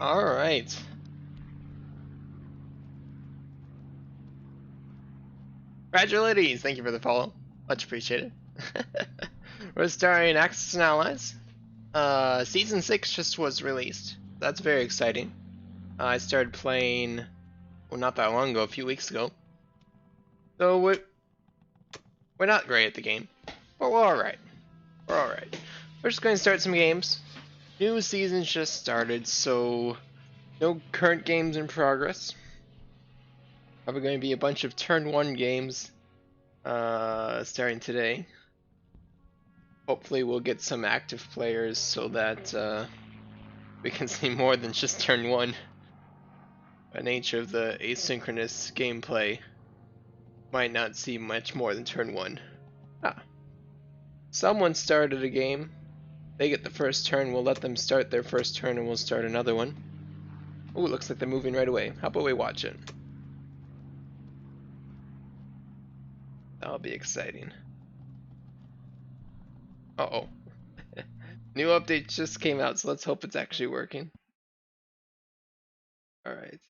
All right. Congratulations. Thank you for the follow. Much appreciated. We're starring Axis and Allies. Season 6 just was released. That's very exciting. I started playing, well, not that long ago, a few weeks ago. So we're not great at the game, but we're alright. We're alright. We're just going to start some games. New season's just started, so no current games in progress. Probably going to be a bunch of turn 1 games starting today. Hopefully we'll get some active players so that we can see more than just turn 1. By nature of the asynchronous gameplay, might not see much more than turn 1. Ah. Someone started a game. They get the first turn, we'll let them start their first turn and we'll start another one. Ooh, looks like they're moving right away. How about we watch it? That'll be exciting. Uh-oh. New update just came out, so let's hope it's actually working. Alright.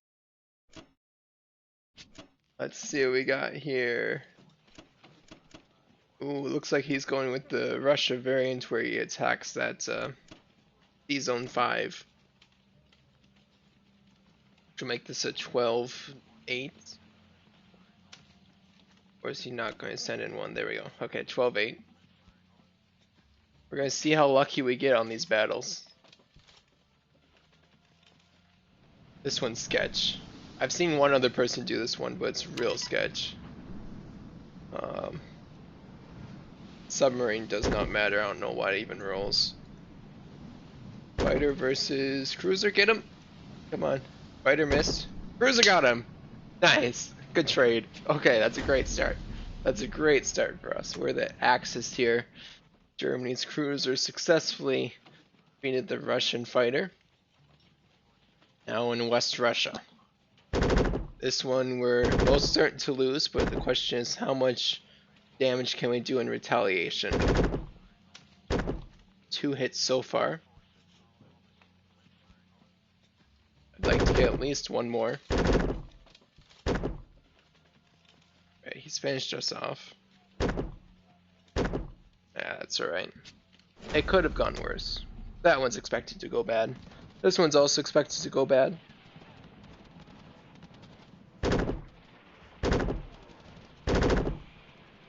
Let's see what we got here. Ooh, looks like he's going with the Russia variant where he attacks that D-Zone 5. To make this a 12-8. Or is he not going to send in one? There we go. Okay, 12-8. We're going to see how lucky we get on these battles. This one's sketch. I've seen one other person do this one, but it's real sketch. Submarine does not matter. I don't know why it even rolls. Fighter versus cruiser. Get him. Come on. Fighter missed. Cruiser got him. Nice. Good trade. Okay, that's a great start. That's a great start for us. We're the Axis here. Germany's cruiser successfully defeated the Russian fighter. Now in West Russia. This one we're most certain to lose, but the question is how much damage can we do in retaliation? 2 hits so far. I'd like to get at least one more. Right, he's finished us off. Yeah, that's alright. It could have gone worse. That one's expected to go bad. This one's also expected to go bad.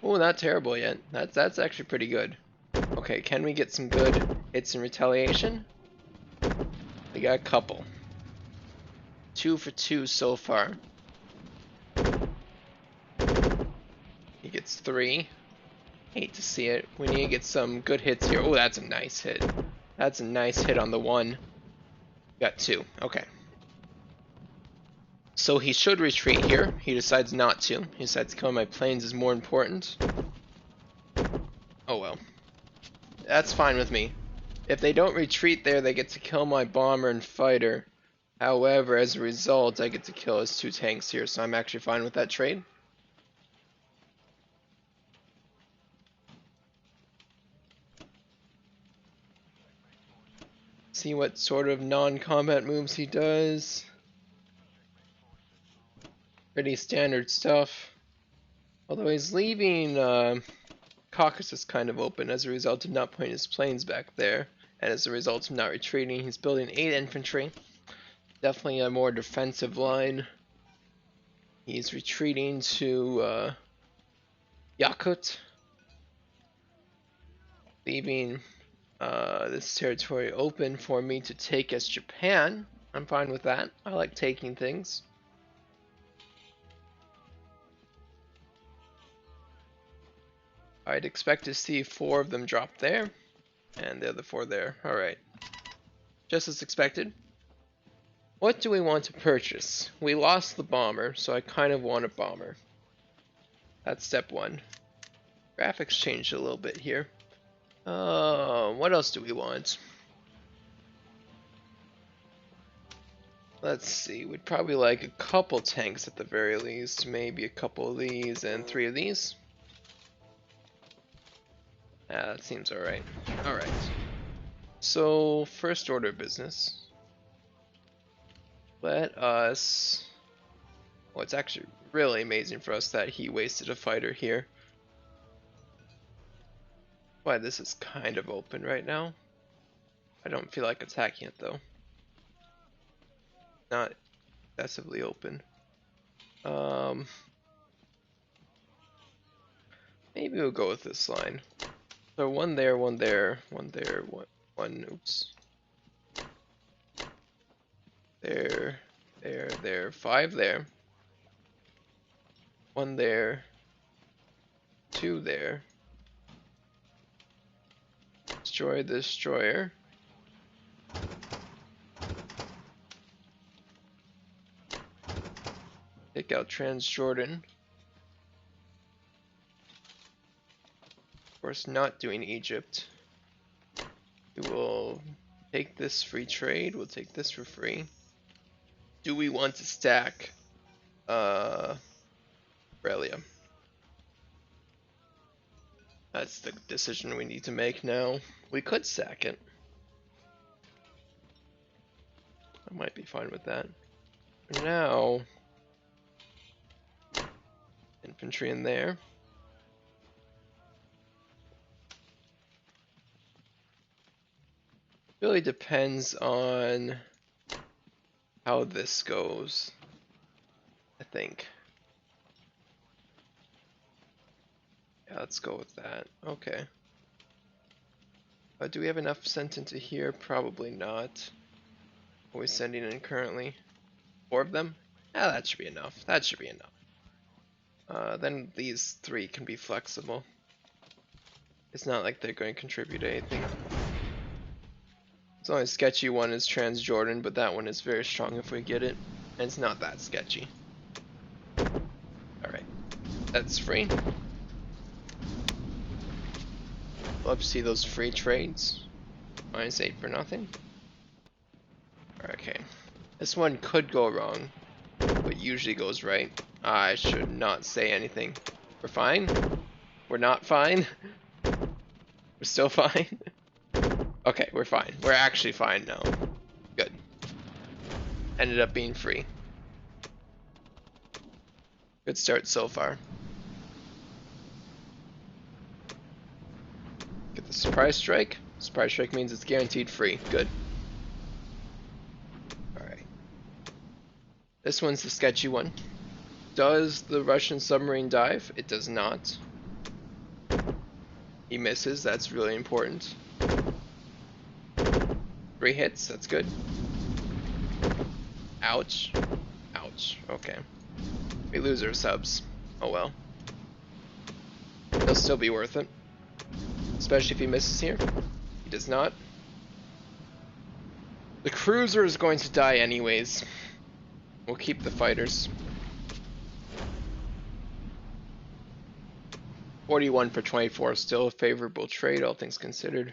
Oh, not terrible yet. That's actually pretty good. Okay, can we get some good hits in retaliation? We got a couple. 2 for 2 so far. He gets 3. Hate to see it. We need to get some good hits here. Oh, that's a nice hit. That's a nice hit on the 1. Got 2. Okay. So he should retreat here. He decides not to. He decides killing my planes is more important. Oh well. That's fine with me. If they don't retreat there, they get to kill my bomber and fighter. However, as a result, I get to kill his 2 tanks here, so I'm actually fine with that trade. See what sort of non-combat moves he does. Pretty standard stuff. Although he's leaving Caucasus kind of open as a result of not putting his planes back there. And as a result of not retreating, he's building 8 infantry. Definitely a more defensive line. He's retreating to Yakut. Leaving this territory open for me to take as Japan. I'm fine with that. I like taking things. I'd expect to see 4 of them drop there, and the other 4 there. Alright. Just as expected. What do we want to purchase? We lost the bomber, so I kind of want a bomber. That's step 1. Graphics changed a little bit here. What else do we want? Let's see, we'd probably like a couple tanks at the very least. Maybe a couple of these and 3 of these. That seems alright. Alright. So, first order of business. Let us... Well, it's actually really amazing for us that he wasted a fighter here. Why, this is kind of open right now. I don't feel like attacking it though. Not excessively open. Maybe we'll go with this line. So one there, one there, one there, one, oops. There, there, 5 there. 1 there. 2 there. Destroy the destroyer. Take out Transjordan. Of course, not doing Egypt. We will take this free trade. We'll take this for free. Do we want to stack Aurelia? That's the decision we need to make now. We could sack it. I might be fine with that. For now, infantry in there. Really depends on how this goes, I think. Yeah, let's go with that. Okay. Do we have enough sent into here? Probably not. What are we sending in currently? 4 of them? Yeah, that should be enough. That should be enough. Then these 3 can be flexible. It's not like they're going to contribute anything. The only sketchy one is Transjordan, but that one is very strong if we get it. And it's not that sketchy. Alright. That's free. Love to see those free trades. -8 for nothing. Okay. This one could go wrong, but usually goes right. I should not say anything. We're fine? We're not fine? We're still fine? Okay, we're fine. We're actually fine now. Good. Ended up being free. Good start so far. Get the surprise strike. Surprise strike means it's guaranteed free. Good. Alright. This one's the sketchy one. Does the Russian submarine dive? It does not. He misses. That's really important. 3 hits. That's good. Ouch. Ouch. Okay. We lose our subs. Oh well. They'll still be worth it. Especially if he misses here. He does not. The cruiser is going to die anyways. We'll keep the fighters. 41 for 24, still a favorable trade, all things considered.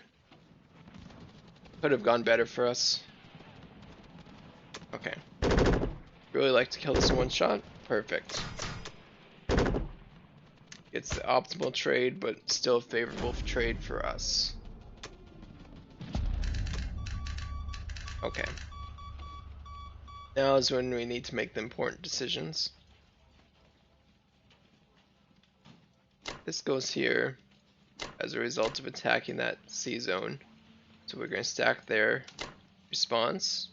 Could have gone better for us. Okay. Really like to kill this in one shot. Perfect. It's the optimal trade, but still a favorable trade for us. Okay. Now is when we need to make the important decisions. This goes here as a result of attacking that C zone. So we're going to stack their response.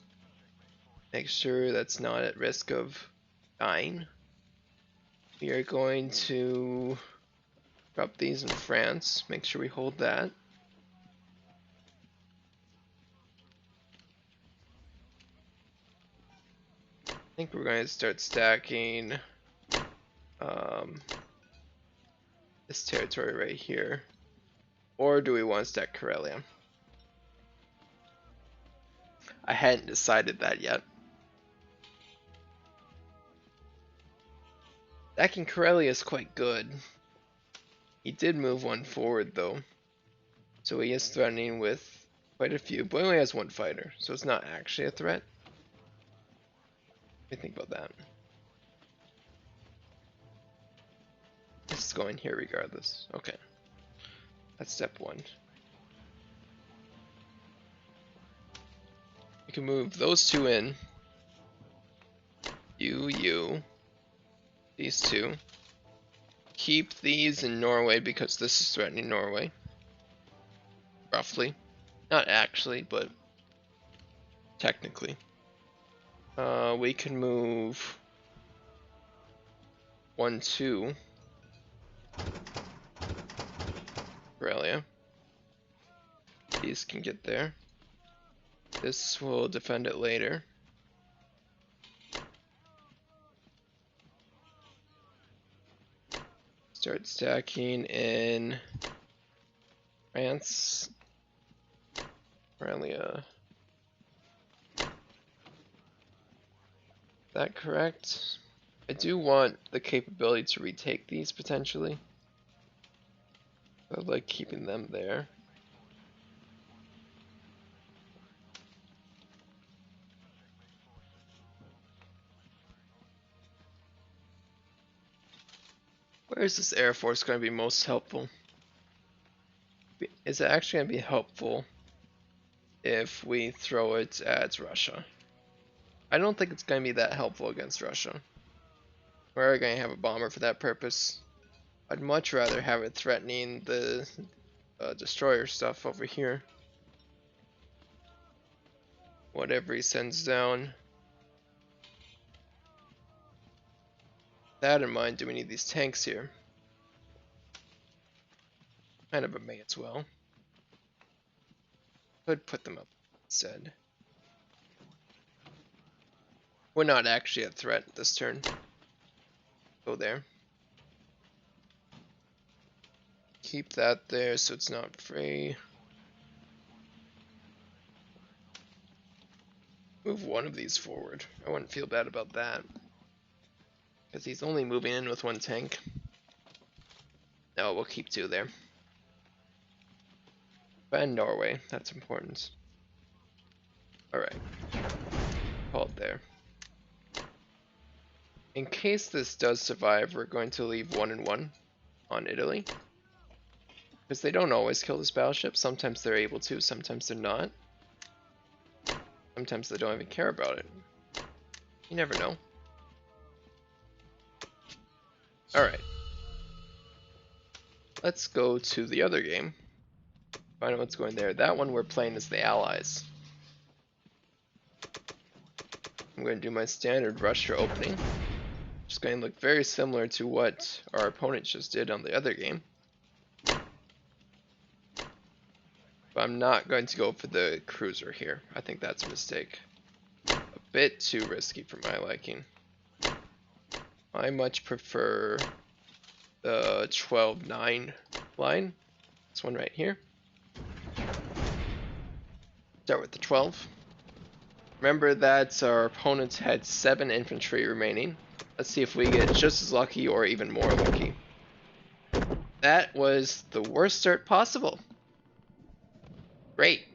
Make sure that's not at risk of dying. We are going to drop these in France. Make sure we hold that. I think we're going to start stacking this territory right here. Or do we want to stack Karelia? I hadn't decided that yet. Stacking Karelia is quite good. He did move 1 forward though. So he is threatening with quite a few, but he only has 1 fighter, so it's not actually a threat. What do you think about that? This is going here regardless. Okay. That's step 1. We can move those 2 in. These two. Keep these in Norway because this is threatening Norway. Roughly. Not actually, but technically. We can move 1, 2. Australia. These can get there. This will defend it later. Start stacking in France. Australia. Is that correct? I do want the capability to retake these potentially. I like keeping them there. Where is this Air Force going to be most helpful? Is it actually going to be helpful if we throw it at Russia? I don't think it's going to be that helpful against Russia. We're going to have a bomber for that purpose. I'd much rather have it threatening the destroyer stuff over here. Whatever he sends down. That in mind, do we need these tanks here? Kind of a may as well. Could put them up instead. We're not actually at threat this turn. Go there. Keep that there so it's not free. Move one of these forward. I wouldn't feel bad about that. Because he's only moving in with 1 tank. No, we'll keep 2 there. And Norway, that's important. Alright. Call it there. In case this does survive, we're going to leave 1 and 1 on Italy. Because they don't always kill this battleship. Sometimes they're able to, sometimes they're not. Sometimes they don't even care about it. You never know. Alright. Let's go to the other game. Find out what's going there. That one we're playing as the Allies. I'm going to do my standard Russia opening. It's going to look very similar to what our opponent just did on the other game. But I'm not going to go for the cruiser here. I think that's a mistake. A bit too risky for my liking. I much prefer the 12-9 line. This one right here. Start with the 12. Remember that our opponents had 7 infantry remaining. Let's see if we get just as lucky or even more lucky. That was the worst start possible. Great.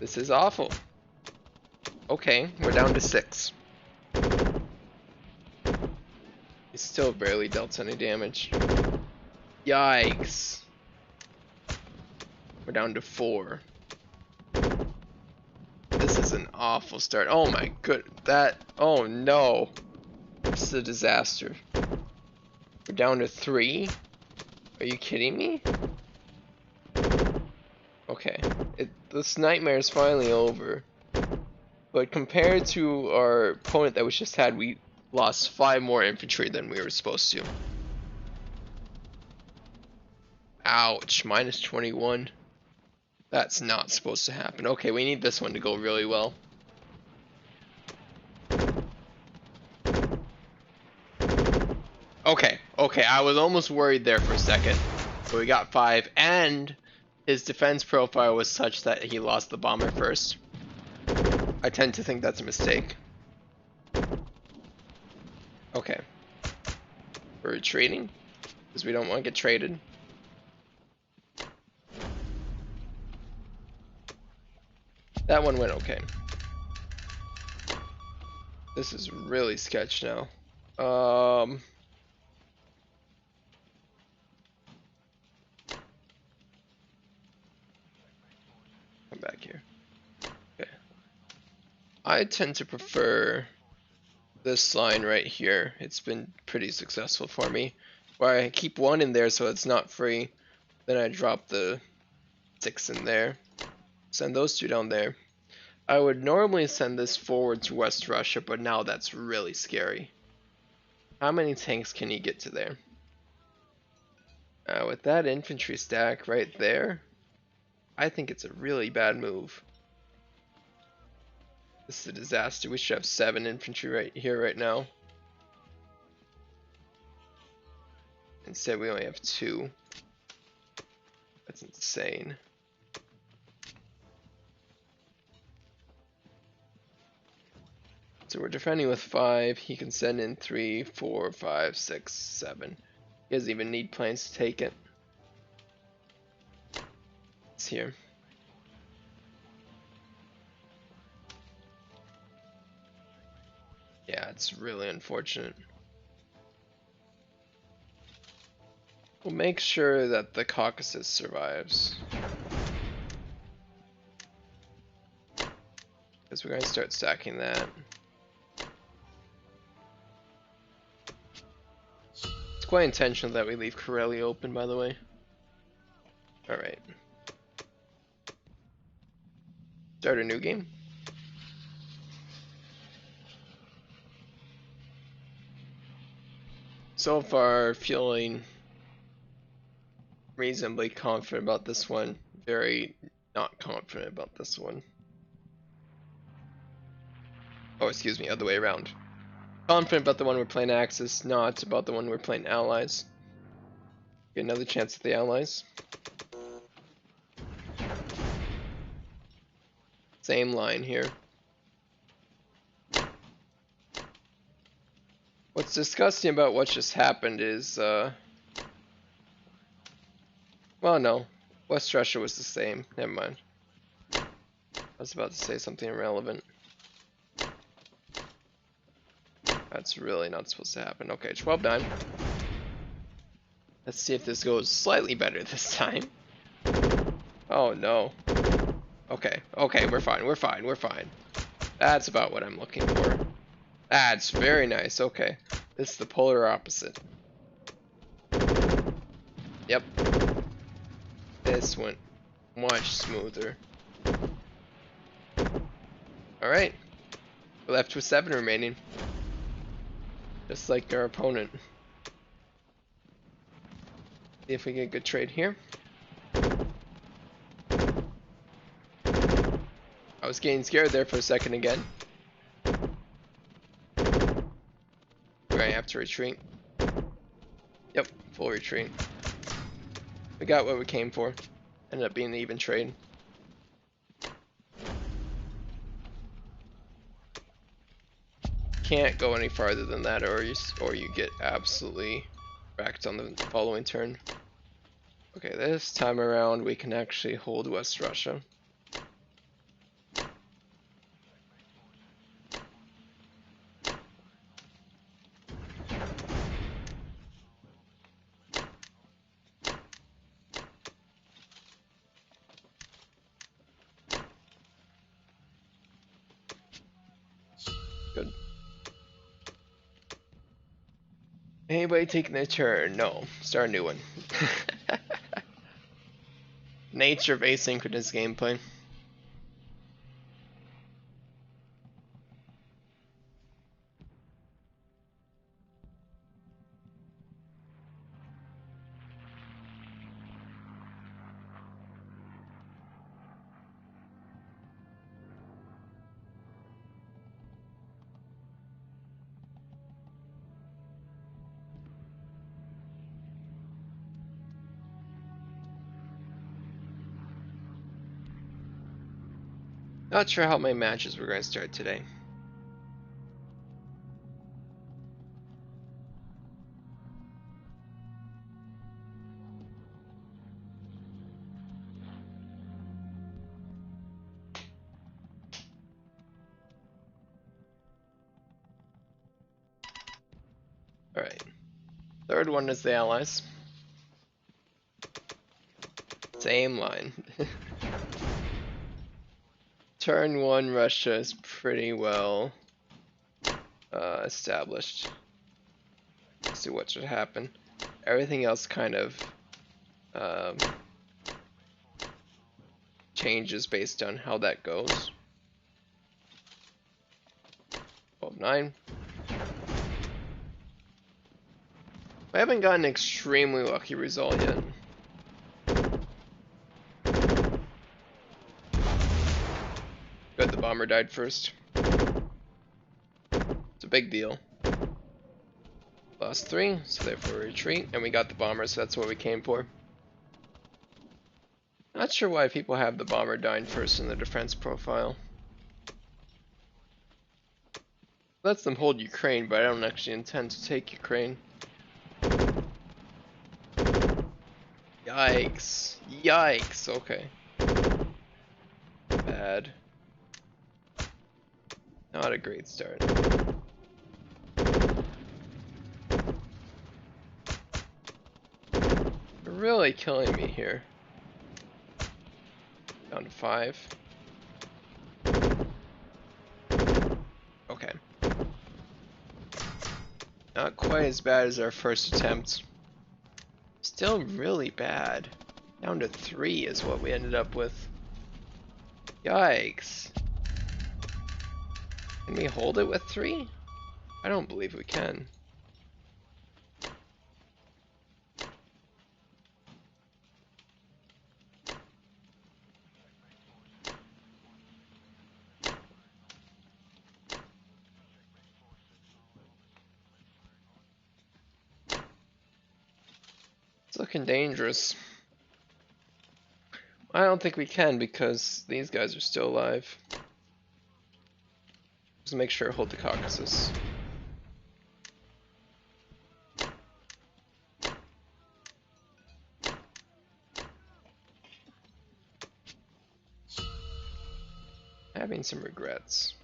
This is awful. Okay, we're down to 6. He still barely dealt any damage. Yikes. We're down to 4. This is an awful start. Oh my good. Oh no. This is a disaster. We're down to 3. Are you kidding me? Okay. This nightmare is finally over. But compared to our opponent that we just had, we lost 5 more infantry than we were supposed to. Ouch. Minus 21. That's not supposed to happen. Okay, we need this one to go really well. Okay, I was almost worried there for a second. But we got 5, and his defense profile was such that he lost the bomber first. I tend to think that's a mistake. Okay. We're retreating, because we don't want to get traded. That one went okay. This is really sketch now. Come back here. Okay. I tend to prefer this line right here. It's been pretty successful for me. Where I keep one in there so it's not free. Then I drop the 6 in there. Send those 2 down there. I would normally send this forward to West Russia, but now that's really scary. How many tanks can he get to there? With that infantry stack right there, I think it's a really bad move. This is a disaster. We should have 7 infantry right here right now. Instead we only have 2. That's insane. So we're defending with 5. He can send in 3, 4, 5, 6, 7. He doesn't even need planes to take it. It's here. Yeah, it's really unfortunate. We'll make sure that the Caucasus survives. Because we're going to start stacking that. It's quite intentional that we leave Karelia open, by the way. Alright. Start a new game. So far, feeling reasonably confident about this one. Very not confident about this one. Oh, excuse me, other way around. Confident about the one we're playing Axis, not about the one we're playing Allies. Get another chance at the Allies. Same line here. What's disgusting about what just happened is, well, no. West Russia was the same. Never mind. I was about to say something irrelevant. That's really not supposed to happen. Okay, 12-9. Let's see if this goes slightly better this time. Oh, no. Okay, okay, we're fine, we're fine, we're fine. That's about what I'm looking for. That's very nice, okay. This is the polar opposite. Yep. This went much smoother. Alright. We're left with 7 remaining. Just like our opponent. See if we get a good trade here. I was getting scared there for a second again. We're gonna have to retreat. Yep, full retreat. We got what we came for. Ended up being an even trade. Can't go any farther than that, or you get absolutely wrecked on the following turn. Okay, this time around we can actually hold West Russia. Good. Anybody taking their turn? No. Start a new one. Nature of asynchronous gameplay. Not sure how many matches we're going to start today. Alright. Third one is the Allies. Same line. Turn 1 Russia is pretty well established. Let's see what should happen. Everything else kind of changes based on how that goes. 12-9. I haven't gotten an extremely lucky result yet. Good, the bomber died first. It's a big deal. Lost 3, so therefore retreat, and we got the bomber, so that's what we came for. Not sure why people have the bomber dying first in the defense profile. Lets them hold Ukraine, but I don't actually intend to take Ukraine. Yikes. Yikes, okay. Bad. Not a great start. They're really killing me here. Down to 5. Okay. Not quite as bad as our first attempt. Still really bad. Down to 3 is what we ended up with. Yikes. Can we hold it with 3? I don't believe we can. It's looking dangerous. I don't think we can because these guys are still alive. Just make sure to hold the Caucasus. Having some regrets.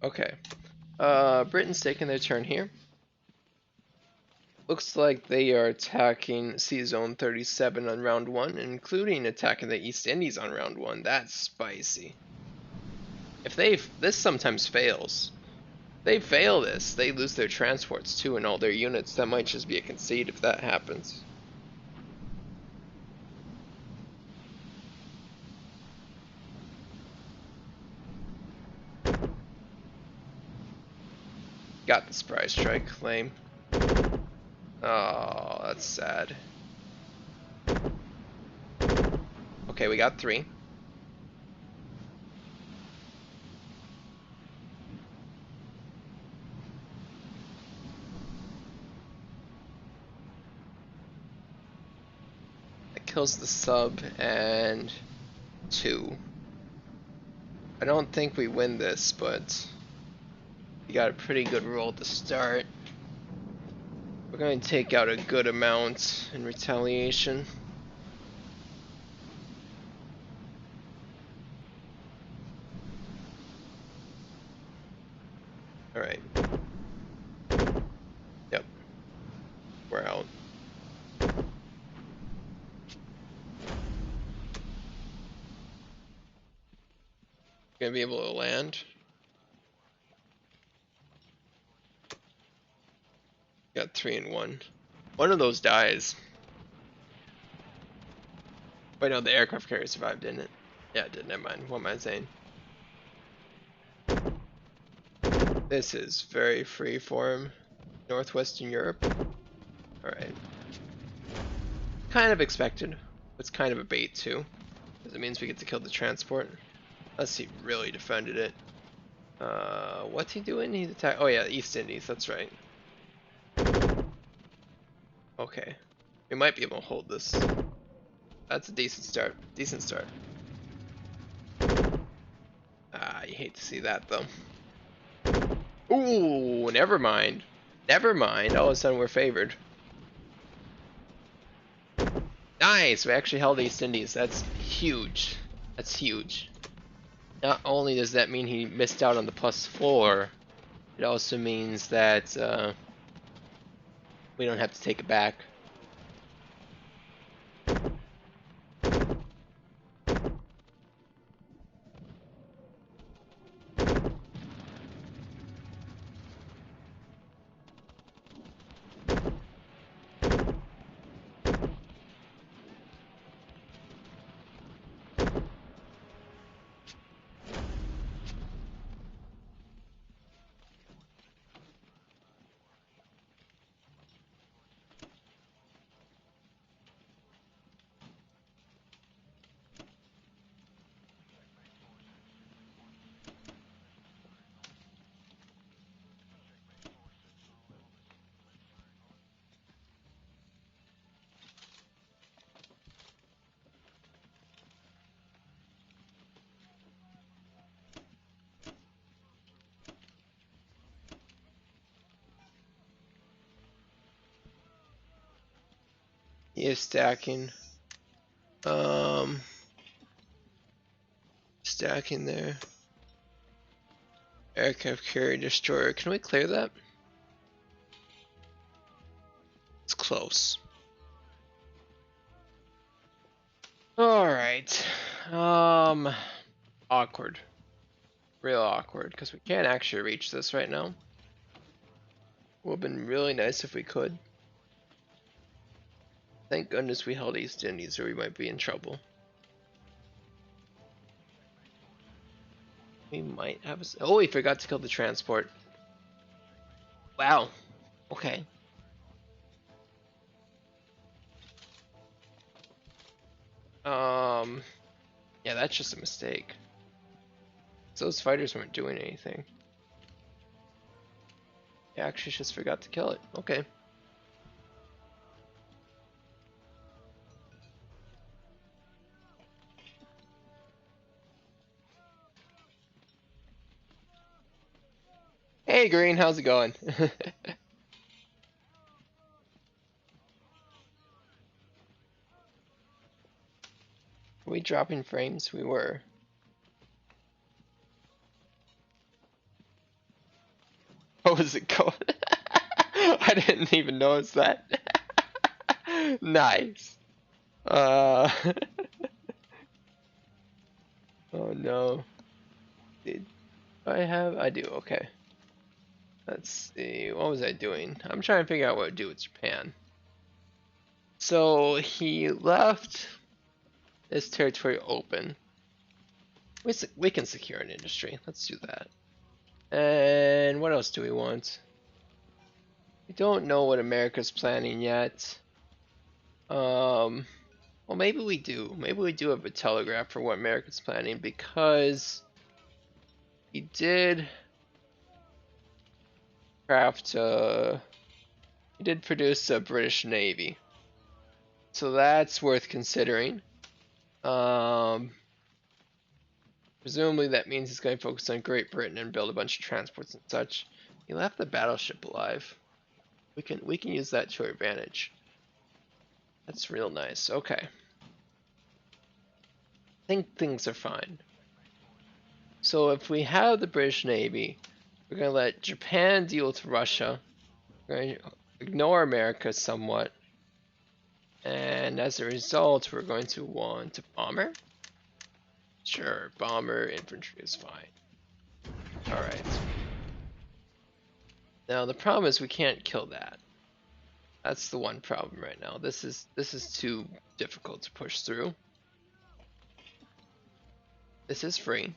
Okay. Britain's taking their turn here. Looks like they are attacking Sea Zone 37 on round 1, including attacking the East Indies on round 1. That's spicy. If this sometimes fails. If they fail this, they lose their transports too and all their units. That might just be a concede if that happens. Got the surprise strike, lame. Oh, that's sad. Okay, we got 3. That kills the sub and 2. I don't think we win this, but we got a pretty good roll to start. We're going to take out a good amount in retaliation. Alright. Yep. We're out. Gonna be able to land. Got 3 and 1. One of those dies. Wait, no, the aircraft carrier survived, didn't it? Yeah, it did. Never mind. What am I saying? This is very freeform. Northwestern Europe. Alright. Kind of expected. It's kind of a bait too. Because it means we get to kill the transport. Unless he really defended it. What's he doing? He's attacking. Oh yeah, East Indies, that's right. Okay. We might be able to hold this. That's a decent start. Decent start. Ah, you hate to see that though. Ooh, never mind. Never mind. All of a sudden we're favored. Nice! We actually held East Indies. That's huge. That's huge. Not only does that mean he missed out on the +4, it also means that we don't have to take it back. He is stacking. Stacking there. Aircraft carrier destroyer. Can we clear that? It's close. Alright. Awkward. Real awkward, because we can't actually reach this right now. Would have been really nice if we could. Thank goodness we held East Indies, or we might be in trouble. We might have. Oh, we forgot to kill the transport. Wow. Okay. Yeah, that's just a mistake. So those fighters weren't doing anything. Yeah, actually just forgot to kill it. Okay. Hey Green, how's it going? Were we dropping frames? We were. What was it called? I didn't even notice that. Nice. Oh no. Did I have? I do, okay. Let's see, what was I doing? I'm trying to figure out what to do with Japan. So he left this territory open. We can secure an industry. Let's do that. And what else do we want? We don't know what America's planning yet. Well, maybe we do. Maybe we do have a telegraph for what America's planning, because he did craft. He did produce a British Navy, so that's worth considering. Presumably that means he's going to focus on Great Britain and build a bunch of transports and such. He left the battleship alive. We can use that to our advantage. That's real nice. Okay. I think things are fine. So if we have the British Navy, we're going to let Japan deal with Russia. We're going to ignore America somewhat. And as a result, we're going to want a bomber. Sure, bomber, infantry is fine. Alright. Now the problem is we can't kill that. That's the one problem right now. This is too difficult to push through. This is free.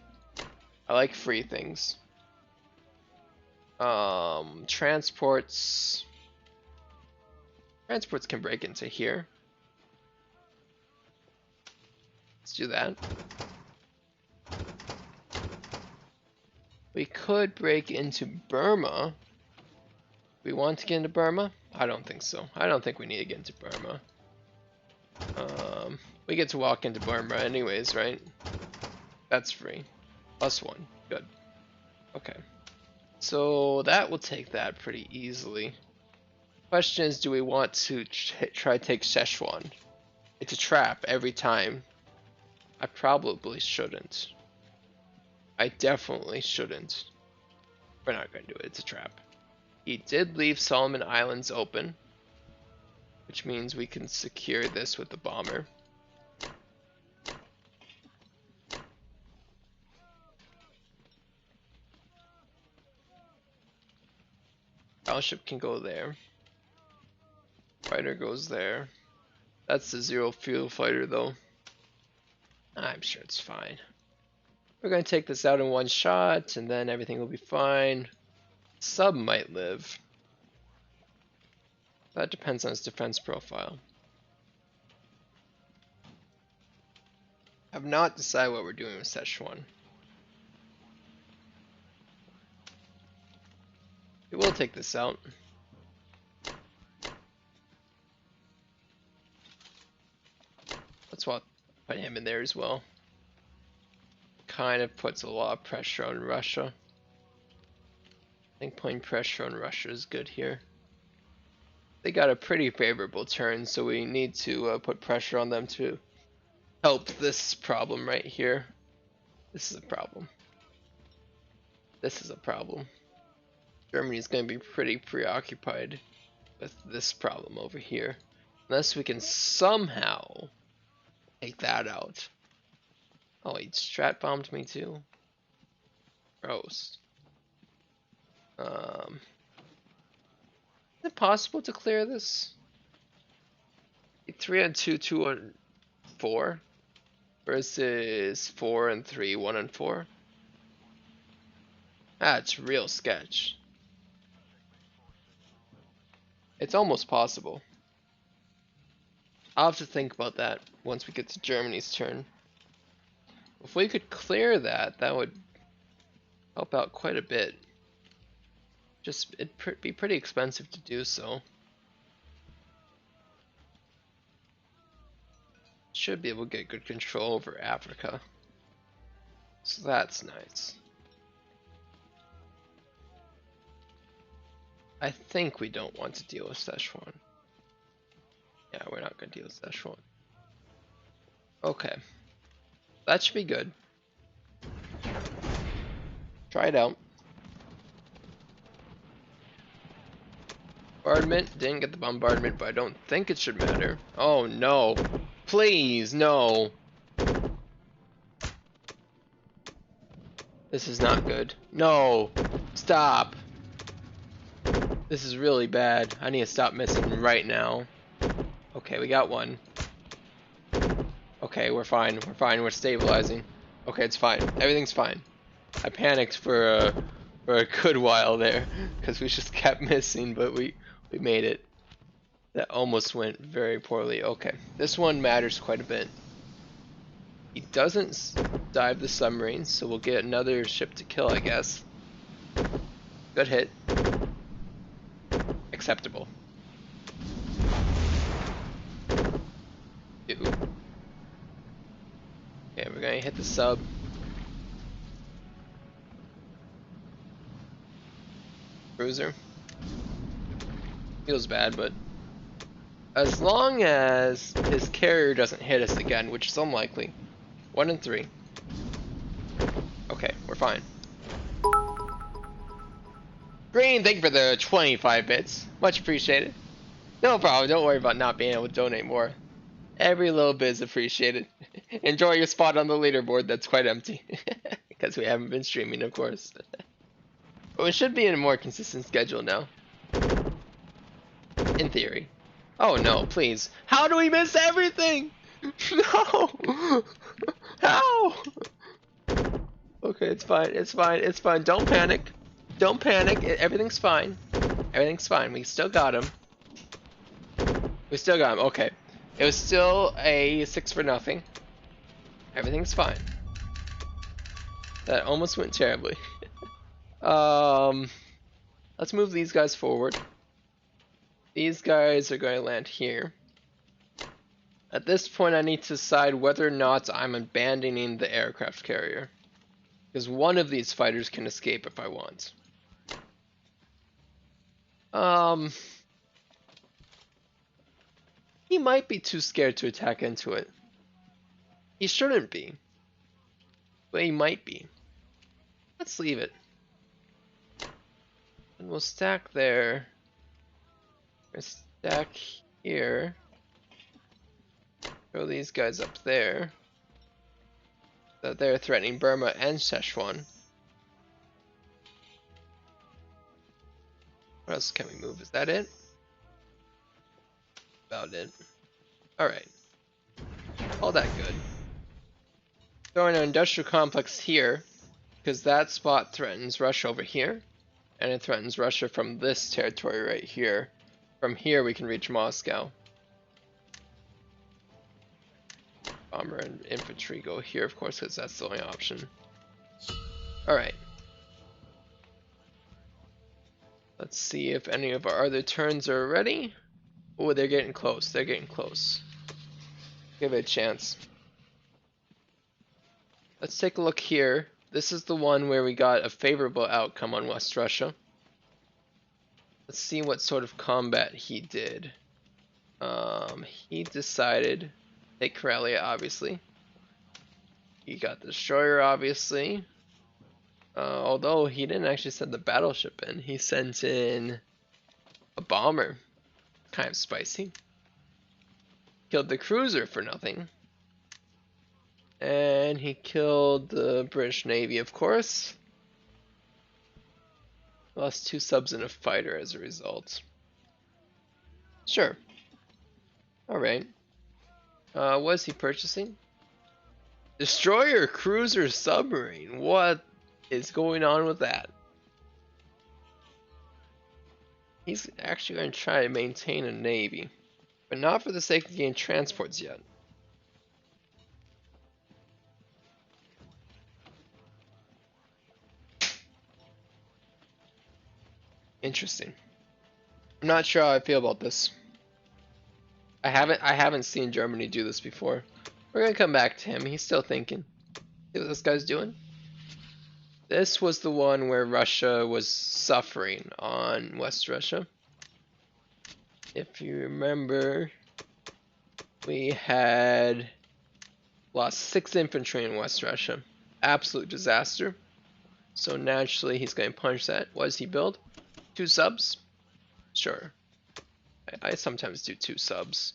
I like free things. Transports can break into here. Let's do that. We could break into Burma. We want to get into Burma? I don't think so. I don't think we need to get into Burma. We get to walk into Burma anyways, right? That's free. +1. Good. Okay. So that will take that pretty easily. Question is, do we want to try to take Szechuan? It's a trap every time. I probably shouldn't. I definitely shouldn't. We're not going to do it. It's a trap. He did leave Solomon Islands open, which means we can secure this with the bomber. Battleship can go there. Fighter goes there. That's the zero fuel fighter though. I'm sure it's fine. We're going to take this out in one shot and then everything will be fine. Sub might live. That depends on his defense profile. I've not decided what we're doing with Szechuan. We will take this out. Let's put him in there as well. Kind of puts a lot of pressure on Russia. I think putting pressure on Russia is good here. They got a pretty favorable turn, so we need to put pressure on them to help this problem right here. This is a problem. This is a problem. Germany's going to be pretty preoccupied with this problem over here. Unless we can somehow take that out. Oh, he strat bombed me too. Gross. Is it possible to clear this? 3 and 2, 2 and 4 versus 4 and 3, 1 and 4. That's real sketch. It's almost possible. I'll have to think about that once we get to Germany's turn. If we could clear that, that would help out quite a bit. Just, it'd be pretty expensive to do so. Should be able to get good control over Africa. So that's nice. I think we don't want to deal with Szechuan. Yeah, we're not going to deal with Szechuan. Okay. That should be good. Try it out. Bombardment. Didn't get the bombardment, but I don't think it should matter. Oh no. Please, no. This is not good. No. Stop. This is really bad. I need to stop missing right now. Okay, we got one. Okay, we're fine. We're fine. We're stabilizing. Okay, it's fine. Everything's fine. I panicked for a good while there because we just kept missing, but we made it. That almost went very poorly. Okay, this one matters quite a bit. He doesn't dive the submarine, so we'll get another ship to kill, I guess. Good hit. Acceptable. Ew. Okay, we're gonna hit the sub. Cruiser. Feels bad, but as long as his carrier doesn't hit us again, which is unlikely. 1 and 3. Okay, we're fine. Green, thank you for the 25 bits. Much appreciated. No problem, don't worry about not being able to donate more. Every little bit is appreciated. Enjoy your spot on the leaderboard that's quite empty. Because we haven't been streaming, of course. But we should be in a more consistent schedule now. In theory. Oh no, please. How do we miss everything? No! How? Okay, it's fine, it's fine, it's fine. Don't panic. Don't panic. Everything's fine. Everything's fine. We still got him. We still got him. Okay. It was still a 6 for nothing. Everything's fine. That almost went terribly. Let's move these guys forward. These guys are going to land here. At this point, I need to decide whether or not I'm abandoning the aircraft carrier. Because one of these fighters can escape if I want. He might be too scared to attack into it. He shouldn't be. But he might be. Let's leave it. And we'll stack there. We'll stack here. Throw these guys up there. So they're threatening Burma and Szechuan. What else can we move? Is that it? About it. Alright. All that good. Throwing an industrial complex here, because that spot threatens Russia over here, and it threatens Russia from this territory right here. From here we can reach Moscow. Bomber and infantry go here, of course, because that's the only option. Alright. Let's see if any of our other turns are ready. Oh, they're getting close. They're getting close. Give it a chance. Let's take a look here. This is the one where we got a favorable outcome on West Russia. Let's see what sort of combat he did. He decided to take Corellia, obviously. He got the Destroyer, obviously. Although he didn't actually send the battleship in, he sent in a bomber. Kind of spicy. Killed the cruiser for nothing. And he killed the British Navy, of course. Lost 2 subs and a fighter as a result. Sure. Alright. What is he purchasing? Destroyer, cruiser, submarine. What is going on with that? He's actually going to try to maintain a navy, but not for the sake of getting transports yet. Interesting. I'm not sure how I feel about this. I haven't seen Germany do this before. We're gonna come back to him. He's still thinking. See what this guy's doing? This was the one where Russia was suffering on West Russia. If you remember, we had lost 6 infantry in West Russia. Absolute disaster. So naturally he's going to punch that. What does he build? 2 subs? Sure. I sometimes do 2 subs.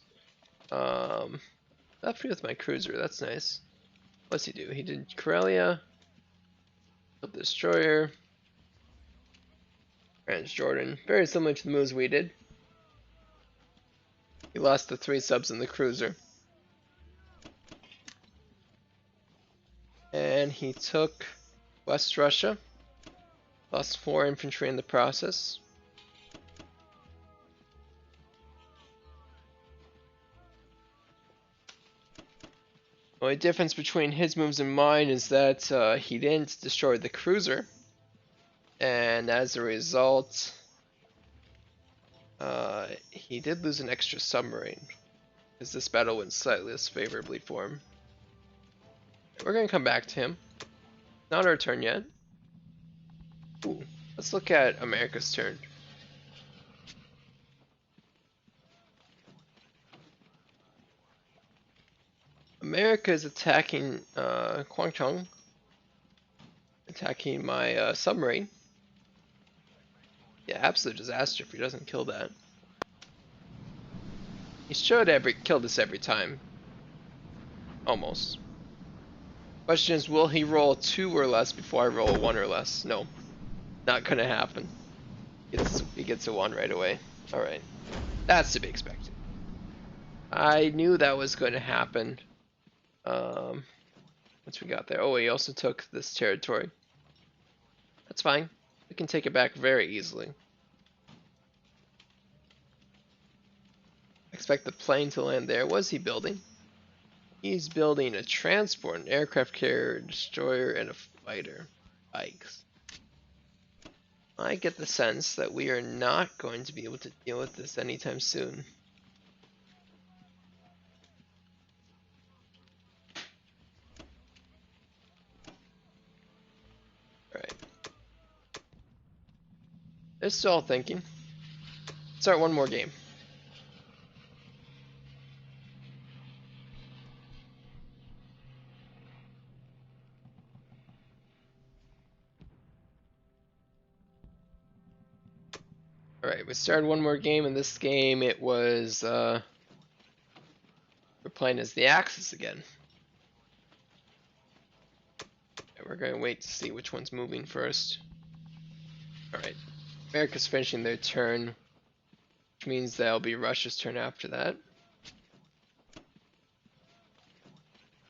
Left me with my cruiser, that's nice. What's he do? He did Corellia, built the Destroyer, Transjordan. Very similar to the moves we did. He lost the 3 subs in the cruiser. And he took West Russia. Lost 4 infantry in the process. The only difference between his moves and mine is that he didn't destroy the cruiser. And as a result, he did lose an extra submarine. Because this battle went slightly less favorably for him. We're going to come back to him. Not our turn yet. Ooh, let's look at America's turn. America is attacking Kwangtung. Attacking my submarine. Yeah, absolute disaster if he doesn't kill that. He should kill this every time. Almost. Question is, will he roll 2 or less before I roll 1 or less? No. Not gonna happen. He gets a 1 right away. Alright. That's to be expected. I knew that was going to happen. What's we got there? Oh, he also took this territory. That's fine. We can take it back very easily. Expect the plane to land there. What is he building? He's building a transport, an aircraft carrier, destroyer, and a fighter. Yikes. I get the sense that we are not going to be able to deal with this anytime soon. Alright. They're still thinking. Start one more game. Alright, we started one more game. In this game, it was, we're playing as the Axis again. And we're going to wait to see which one's moving first. Alright, America's finishing their turn, which means that'll be Russia's turn after that.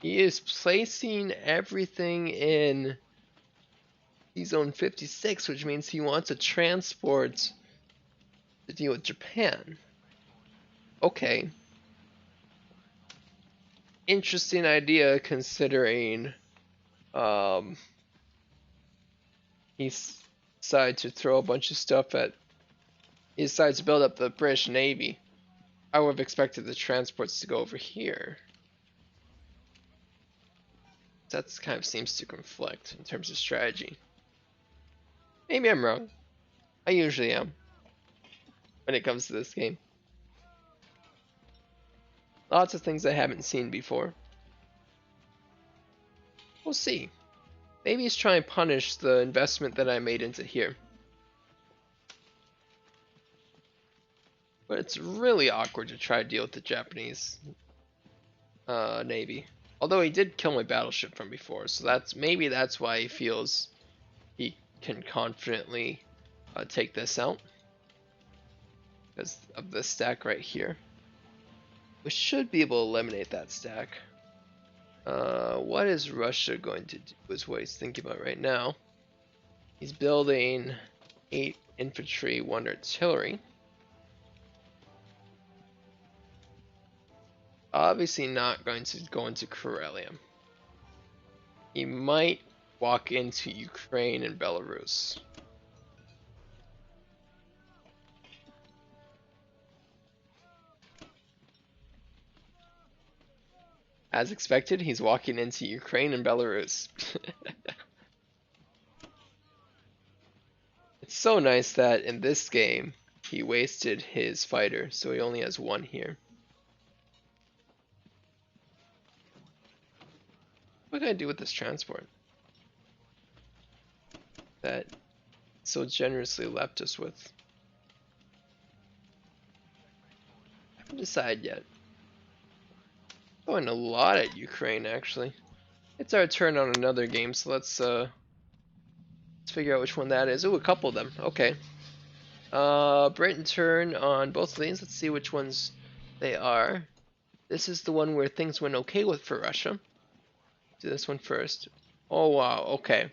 He is placing everything in Zone 56, which means he wants a transport to deal with Japan. Okay. Interesting idea considering he decided to throw a bunch of stuff at. He decides to build up the British Navy. I would have expected the transports to go over here. That kind of seems to conflict in terms of strategy. Maybe I'm wrong. I usually am. when it comes to this game. Lots of things I haven't seen before. We'll see. Maybe he's trying to punish the investment that I made into here. But it's really awkward to try to deal with the Japanese Navy. Although he did kill my battleship from before, so maybe that's why he feels he can confidently take this out. Because of this stack right here. We should be able to eliminate that stack. What is Russia going to do is what he's thinking about right now. He's building 8 infantry, 1 artillery. Obviously not going to go into Karelia. He might walk into Ukraine and Belarus. As expected, he's walking into Ukraine and Belarus. It's so nice that in this game, he wasted his fighter, so he only has 1 here. What can I do with this transport that so generously left us with? I haven't decided yet. Going a lot at Ukraine, actually. It's our turn on another game, so let's figure out which one that is. Ooh, a couple of them. Okay. Britain turn on both of these. Let's see which ones they are. This is the one where things went okay with for Russia. Do this one first. Oh wow, okay.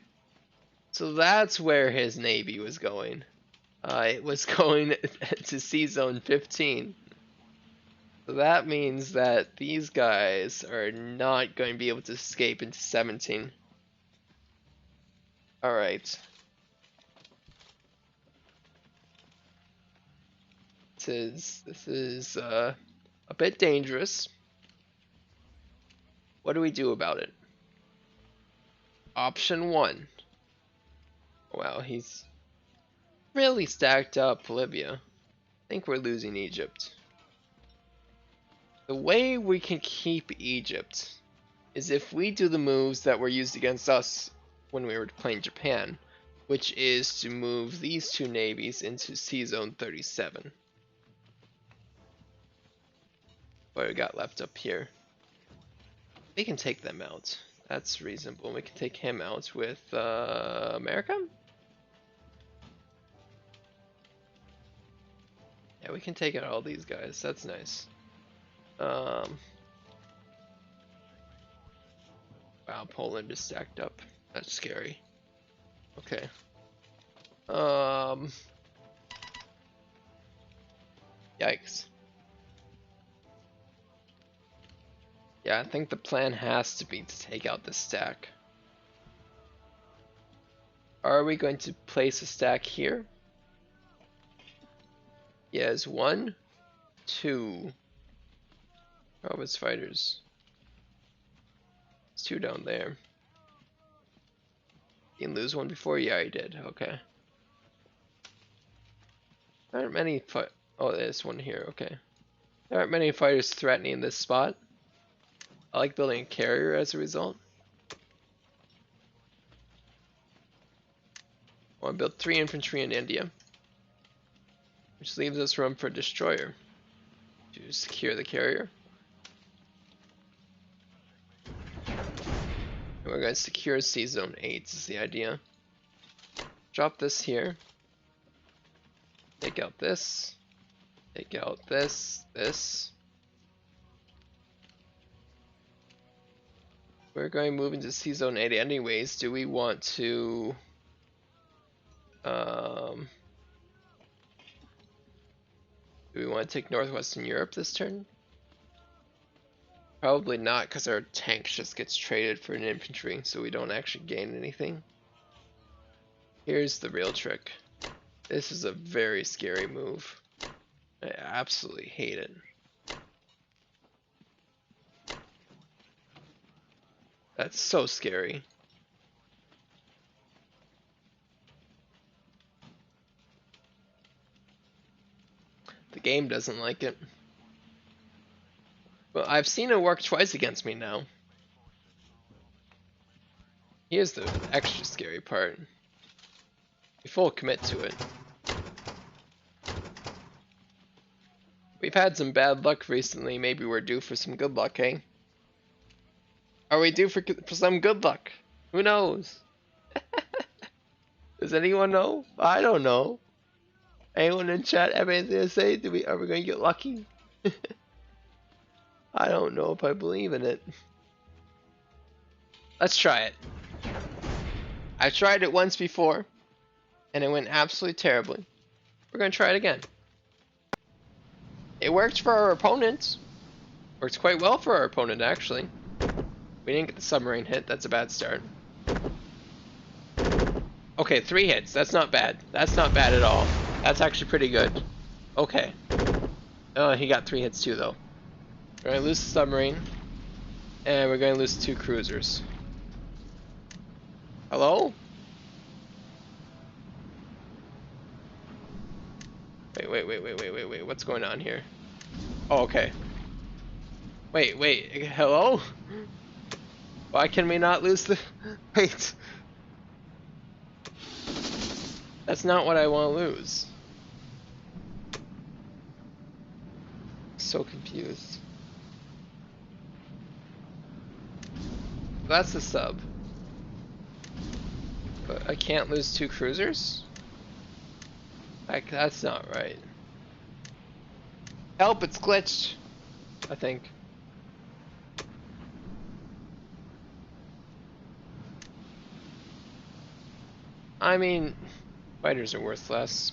So that's where his navy was going. It was going to Sea Zone 15. So that means that these guys are not going to be able to escape into 17. Alright. This is a bit dangerous. What do we do about it? Option 1. Wow, he's really stacked up Libya. I think we're losing Egypt. The way we can keep Egypt is if we do the moves that were used against us when we were playing Japan, which is to move these 2 navies into Sea Zone 37. What we got left up here? We can take them out. That's reasonable. We can take him out with America? Yeah, we can take out all these guys. That's nice. Wow, Poland is stacked up. That's scary. Okay. Yikes. Yeah, I think the plan has to be to take out this stack. Are we going to place a stack here? Yes, 1, 2. Oh, his fighters. There's 2 down there. You can lose 1 before? Yeah, he did. Okay. There aren't many oh, there's 1 here. Okay. There aren't many fighters threatening this spot. I like building a carrier as a result. I want to build 3 infantry in India, which leaves us room for a destroyer to secure the carrier. And we're going to secure Sea Zone 8 is the idea. Drop this here. Take out this. Take out this. We're going to move into Sea Zone 8 anyways. Do we want to... do we want to take Northwestern Europe this turn? Probably not, because our tank just gets traded for an infantry, so we don't actually gain anything. Here's the real trick. This is a very scary move. I absolutely hate it. That's so scary. game doesn't like it. Well, I've seen it work twice against me now. Here's the extra scary part. We full commit to it. We've had some bad luck recently. Maybe we're due for some good luck, eh? Are we due for some good luck? Who knows? Does anyone know? I don't know. Anyone in chat have anything to say? Are we gonna get lucky? I don't know if I believe in it. Let's try it. I've tried it once before, and it went absolutely terribly. We're gonna try it again. It worked for our opponent. Worked quite well for our opponent, actually. We didn't get the submarine hit. That's a bad start. Okay, 3 hits. That's not bad. That's not bad at all. That's actually pretty good. Okay. Oh, he got 3 hits too, though. We're gonna lose the submarine, and we're gonna lose 2 cruisers. Hello? Wait. What's going on here? Oh, okay. Wait. Hello? Why can we not lose the... Wait. That's not what I want to lose. So confused. That's the sub. But I can't lose 2 cruisers? Like, that's not right. Help, it's glitched. I think. I mean, fighters are worth less.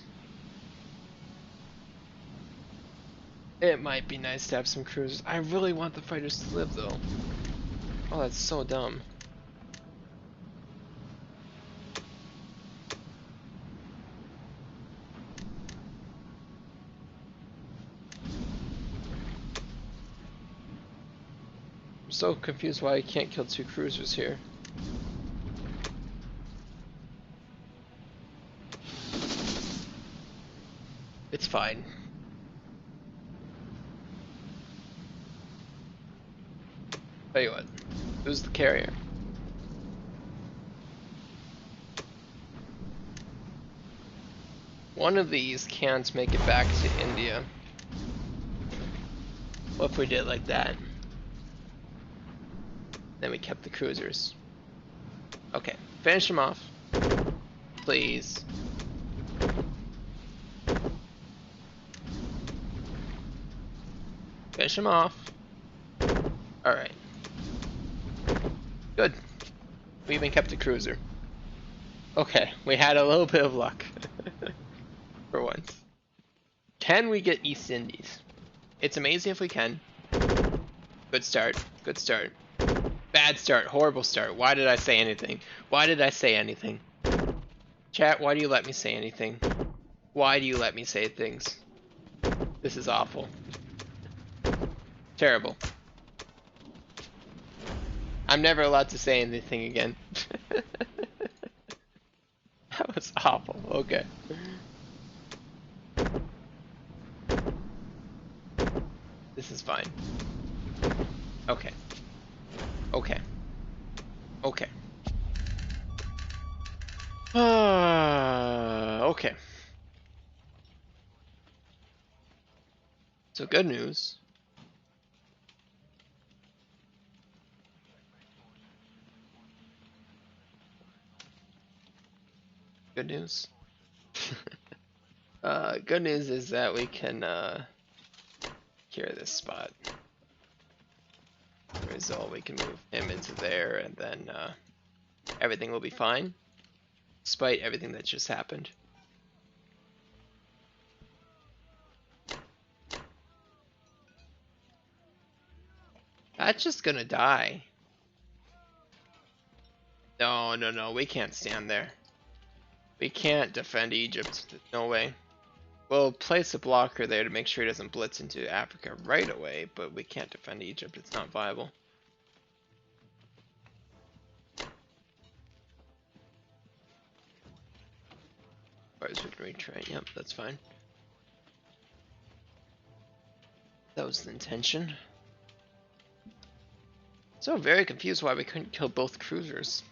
It might be nice to have some cruisers. I really want the fighters to live, though. Oh, that's so dumb. I'm so confused why I can't kill 2 cruisers here. It's fine. Tell you what, who's the carrier? One of these can't make it back to India. What if we did like that? Then we kept the cruisers. Okay, finish them off. Please. Finish them off. Alright. Good. We even kept a cruiser. Okay, we had a little bit of luck. For once. Can we get East Indies? It's amazing if we can. Good start. Good start. Bad start. Horrible start. Why did I say anything? Why did I say anything? Chat, why do you let me say anything? Why do you let me say things? This is awful. Terrible. I'm never allowed to say anything again. That was awful. Okay. This is fine. Okay. Okay. Okay. Okay. So good news. Good news. Good news is that we can cure this spot. Result, we can move him into there, and then everything will be fine, despite everything that just happened. That's just gonna die. No, we can't stand there. We can't defend Egypt. No way. We'll place a blocker there to make sure he doesn't blitz into Africa right away, but we can't defend Egypt. It's not viable. Fighters we can retrain. Yep, that's fine. was the intention. So very confused why we couldn't kill both cruisers.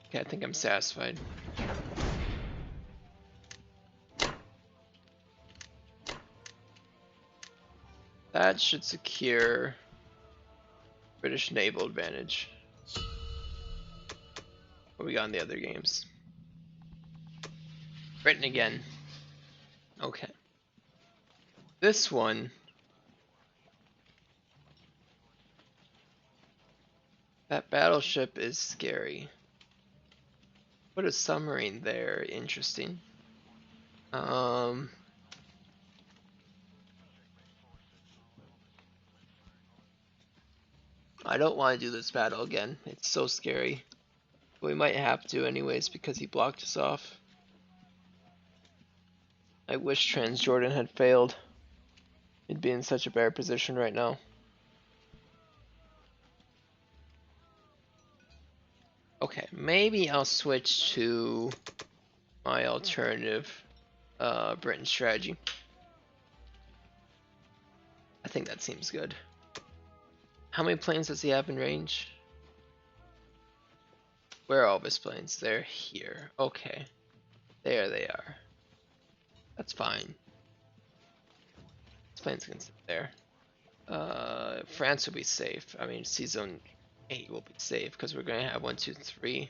Okay, I think I'm satisfied. That should secure British naval advantage. What we got in the other games? Britain again. Okay. This one. That battleship is scary. Put a submarine there. Interesting. I don't want to do this battle again. It's so scary. We might have to anyways because he blocked us off. I wish Transjordan had failed. He'd be in such a better position right now. Okay, maybe I'll switch to my alternative Britain strategy. I think that seems good. How many planes does he have in range? Where are all of his planes? They're here. Okay. There they are. That's fine. His planes can sit there. France will be safe. I mean, Sea Zone 8 will be safe because we're going to have 1, 2, 3.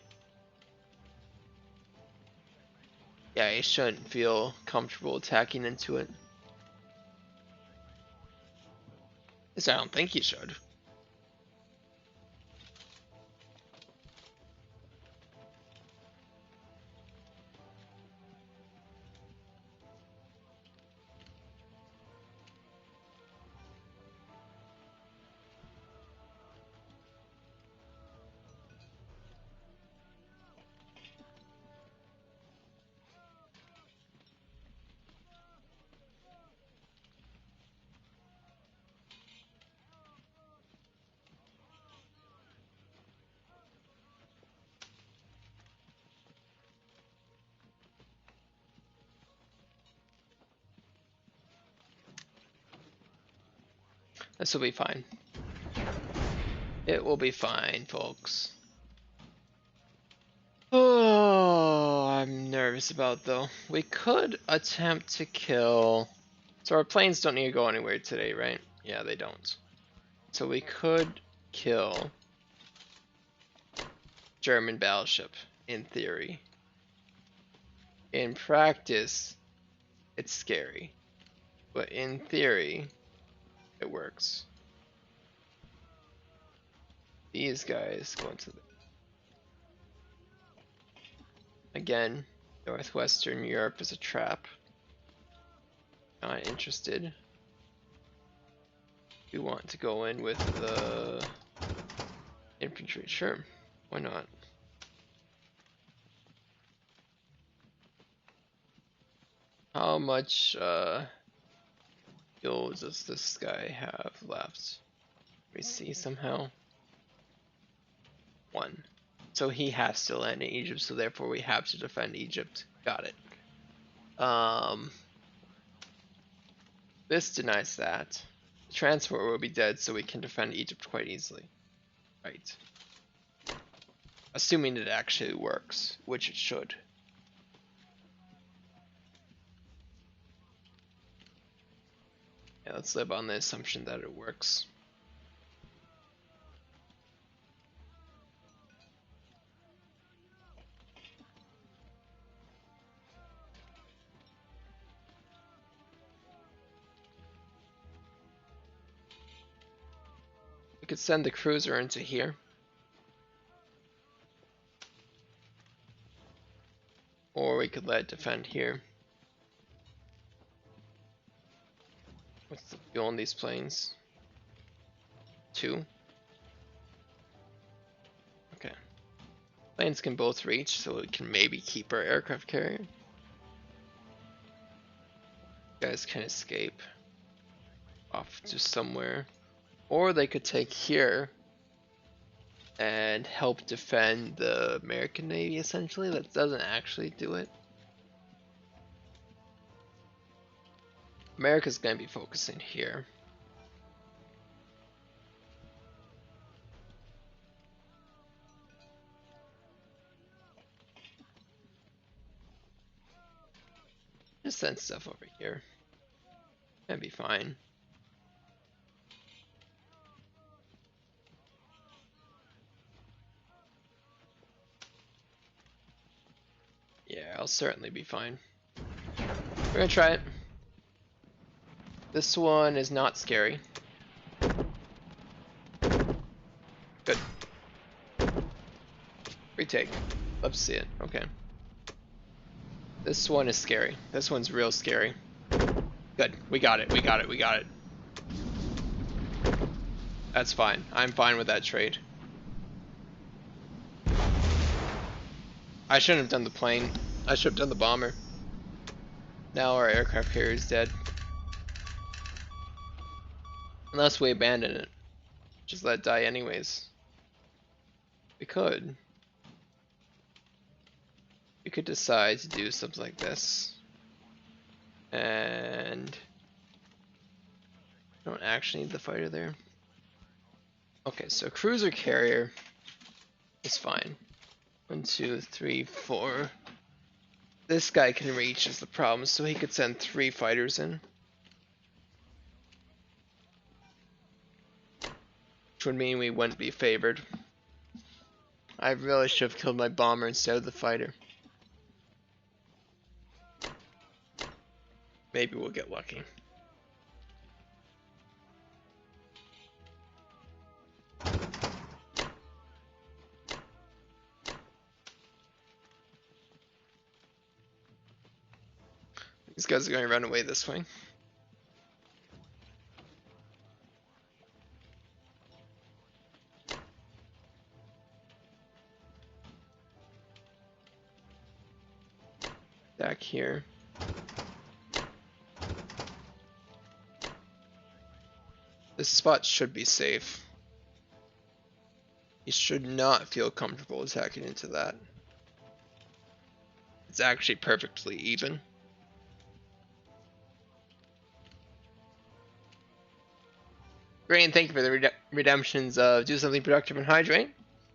Yeah, he shouldn't feel comfortable attacking into it. At least I don't think he should. This will be fine. It will be fine, folks. Oh, I'm nervous about though. We could attempt to kill. So our planes don't need to go anywhere today, right? Yeah, they don't. So we could kill German battleship in theory. In practice, it's scary, but in theory, it works. These guys go into the again, Northwestern Europe is a trap. Not interested. We want to go in with the infantry. Sure, why not? How much fuel does this guy have left? Let me see somehow. 1. So he has to land in Egypt, so therefore we have to defend Egypt. Got it. This denies that. The transport will be dead, so we can defend Egypt quite easily. Right. Assuming it actually works, which it should. Yeah, let's live on the assumption that it works. We could send the cruiser into here. Or we could let it defend here. What's the fuel on these planes? 2. Okay. Planes can both reach, so we can maybe keep our aircraft carrier. You guys can escape off to somewhere. Or they could take here and help defend the American Navy, essentially. That doesn't actually do it. America's going to be focusing here. Just send stuff over here. That'd be fine. Yeah, I'll certainly be fine. We're gonna try it. This one is not scary. Good. Retake. Love to see it. Okay. This one is scary. This one's real scary. Good. We got it. We got it. We got it. That's fine. I'm fine with that trade. I shouldn't have done the plane. I should have done the bomber. Now our aircraft carrier is dead. Unless we abandon it. Just let it die anyways. We could. We could decide to do something like this. And don't actually need the fighter there. Okay, so cruiser carrier is fine. 1, 2, 3, 4. This guy can reach is the problem, so he could send 3 fighters in. Which would mean we wouldn't be favored. I really should have killed my bomber instead of the fighter. Maybe we'll get lucky. These guys are going to run away this way. Back here. This spot should be safe. You should not feel comfortable attacking into that. It's actually perfectly even. Great, thank you for the redemptions of do something productive and hydrate.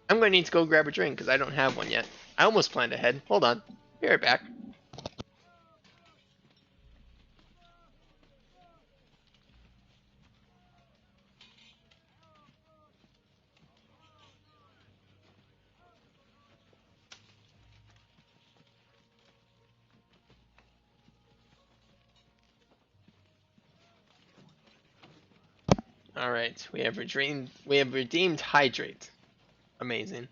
I'm going to need to go grab a drink because I don't have one yet. I almost planned ahead. Hold on. Be right back. Alright, we have redeemed hydrate. Amazing.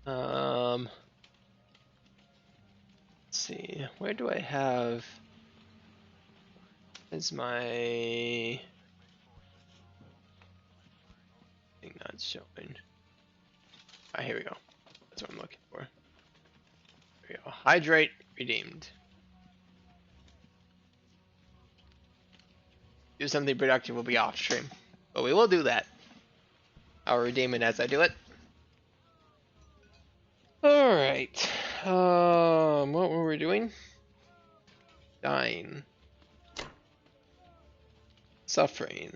Let's see, where do I have is my thing not showing? Ah, here we go. That's what I'm looking for. There we go. Hydrate redeemed. Do something productive will be off stream, but we will do that. I'll redeem it as I do it. All right. What were we doing? Dying. Suffering.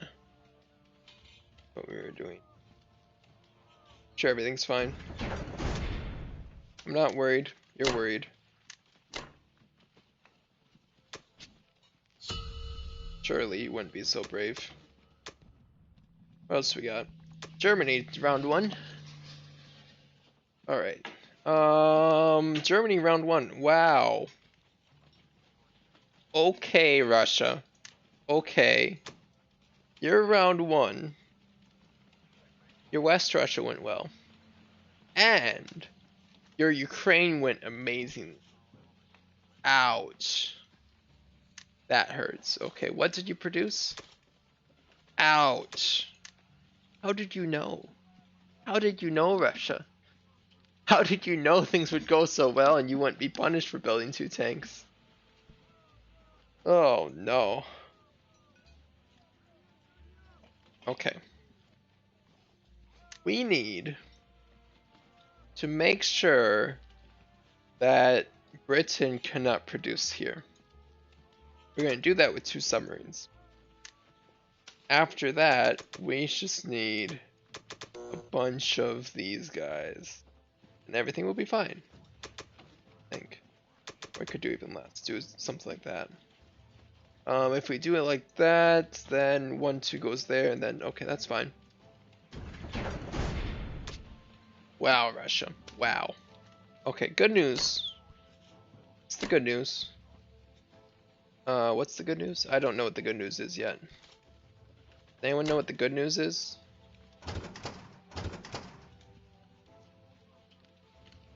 What we were doing. Sure, everything's fine. I'm not worried. You're worried. Surely you wouldn't be so brave. What else we got? Germany, round 1. Alright. Germany, round 1. Wow. Okay, Russia. Okay. Your round 1. Your West Russia went well. And your Ukraine went amazing. Ouch. That hurts. Okay, what did you produce? Ouch. How did you know? How did you know, Russia? How did you know things would go so well and you wouldn't be punished for building 2 tanks? Oh no. Okay. We need to make sure that Britain cannot produce here. We're going to do that with 2 submarines. After that, we just need a bunch of these guys, and everything will be fine. I think. Or I could do even less. Do something like that. If we do it like that, then 1, 2 goes there, and then okay, that's fine. Wow, Russia. Wow. Okay, good news. What's the good news? What's the good news? I don't know what the good news is yet. Anyone know what the good news is?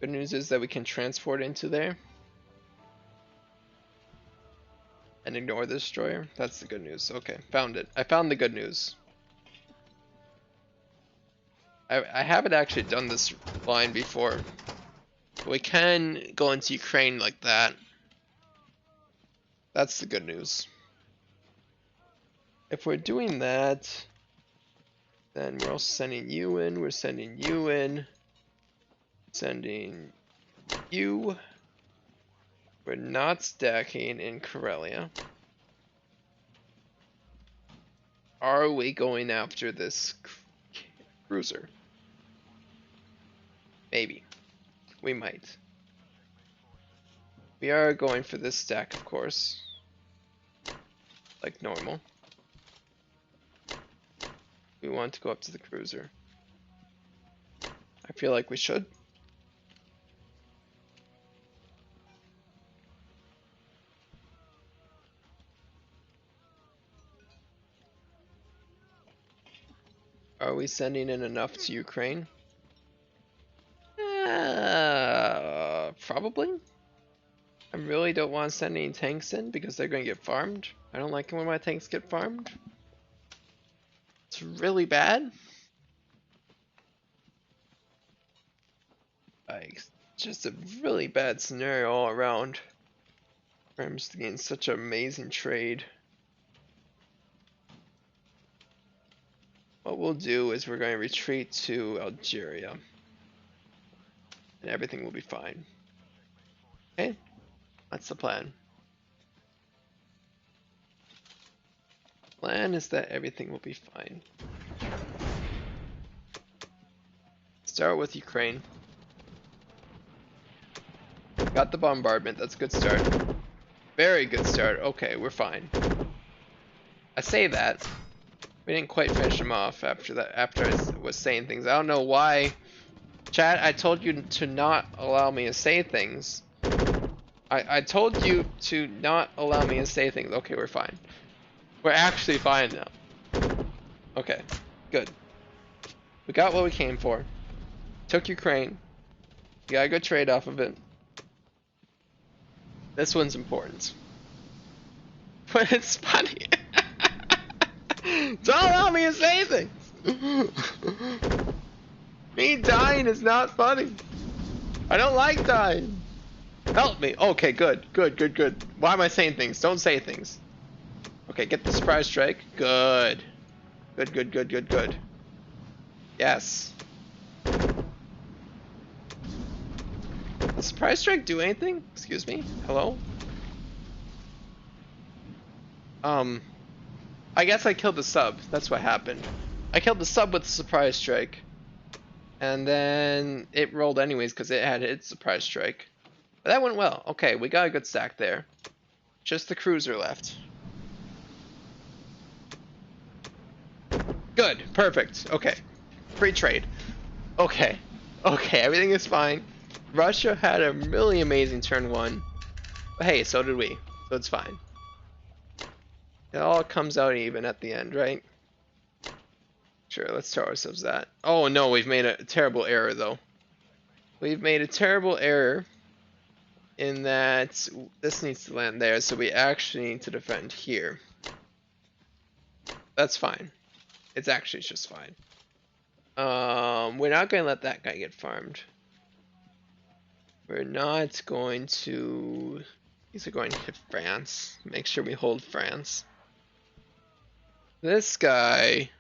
Good news is that we can transport into there and ignore the destroyer. That's the good news. Okay, found it. I found the good news. I haven't actually done this line before. But we can go into Ukraine like that. That's the good news. If we're doing that, then we're also sending you in. We're sending you in. Sending you. We're not stacking in Karelia. Are we going after this cruiser? Maybe. We might. We are going for this stack, of course. Like normal. We want to go up to the cruiser. I feel like we should. Are we sending in enough to Ukraine? Probably. I really don't want to send any tanks in because they're going to get farmed. I don't like it when my tanks get farmed. It's really bad. Like, just a really bad scenario all around. I'm just getting such an amazing trade. What we'll do is we're going to retreat to Algeria. And everything will be fine. Okay? That's the plan. Plan is that everything will be fine. Start with Ukraine. Got the bombardment, that's a good start. Very good start. Okay, we're fine. I say that. We didn't quite finish him off after that. After I was saying things. I don't know why. Chat, I told you to not allow me to say things. I told you to not allow me to say things. Okay, we're fine. We're actually fine now. Okay, good. We got what we came for. Took Ukraine. We got a good trade off of it. This one's important. But it's funny. Don't allow me to say things. Me dying is not funny. I don't like dying. Help me. Okay, good. Good. Why am I saying things? Don't say things. Okay, get the surprise strike. Good. Good. Yes. Did the surprise strike do anything? Excuse me? Hello? I guess I killed the sub. That's what happened. I killed the sub with the surprise strike. And then it rolled anyways because it had its surprise strike. But that went well. Okay, we got a good stack there. Just the cruiser left. Good. Perfect. Okay. Free trade. Okay. Okay, everything is fine. Russia had a really amazing turn 1. But hey, so did we. So it's fine. It all comes out even at the end, right? Sure, let's tell ourselves that. Oh no, we've made a terrible error though. We've made a terrible error in that this needs to land there, so we actually need to defend here. That's fine. It's actually just fine. We're not going to let that guy get farmed. We're not going to... These are going to hit France. Make sure we hold France. This guy...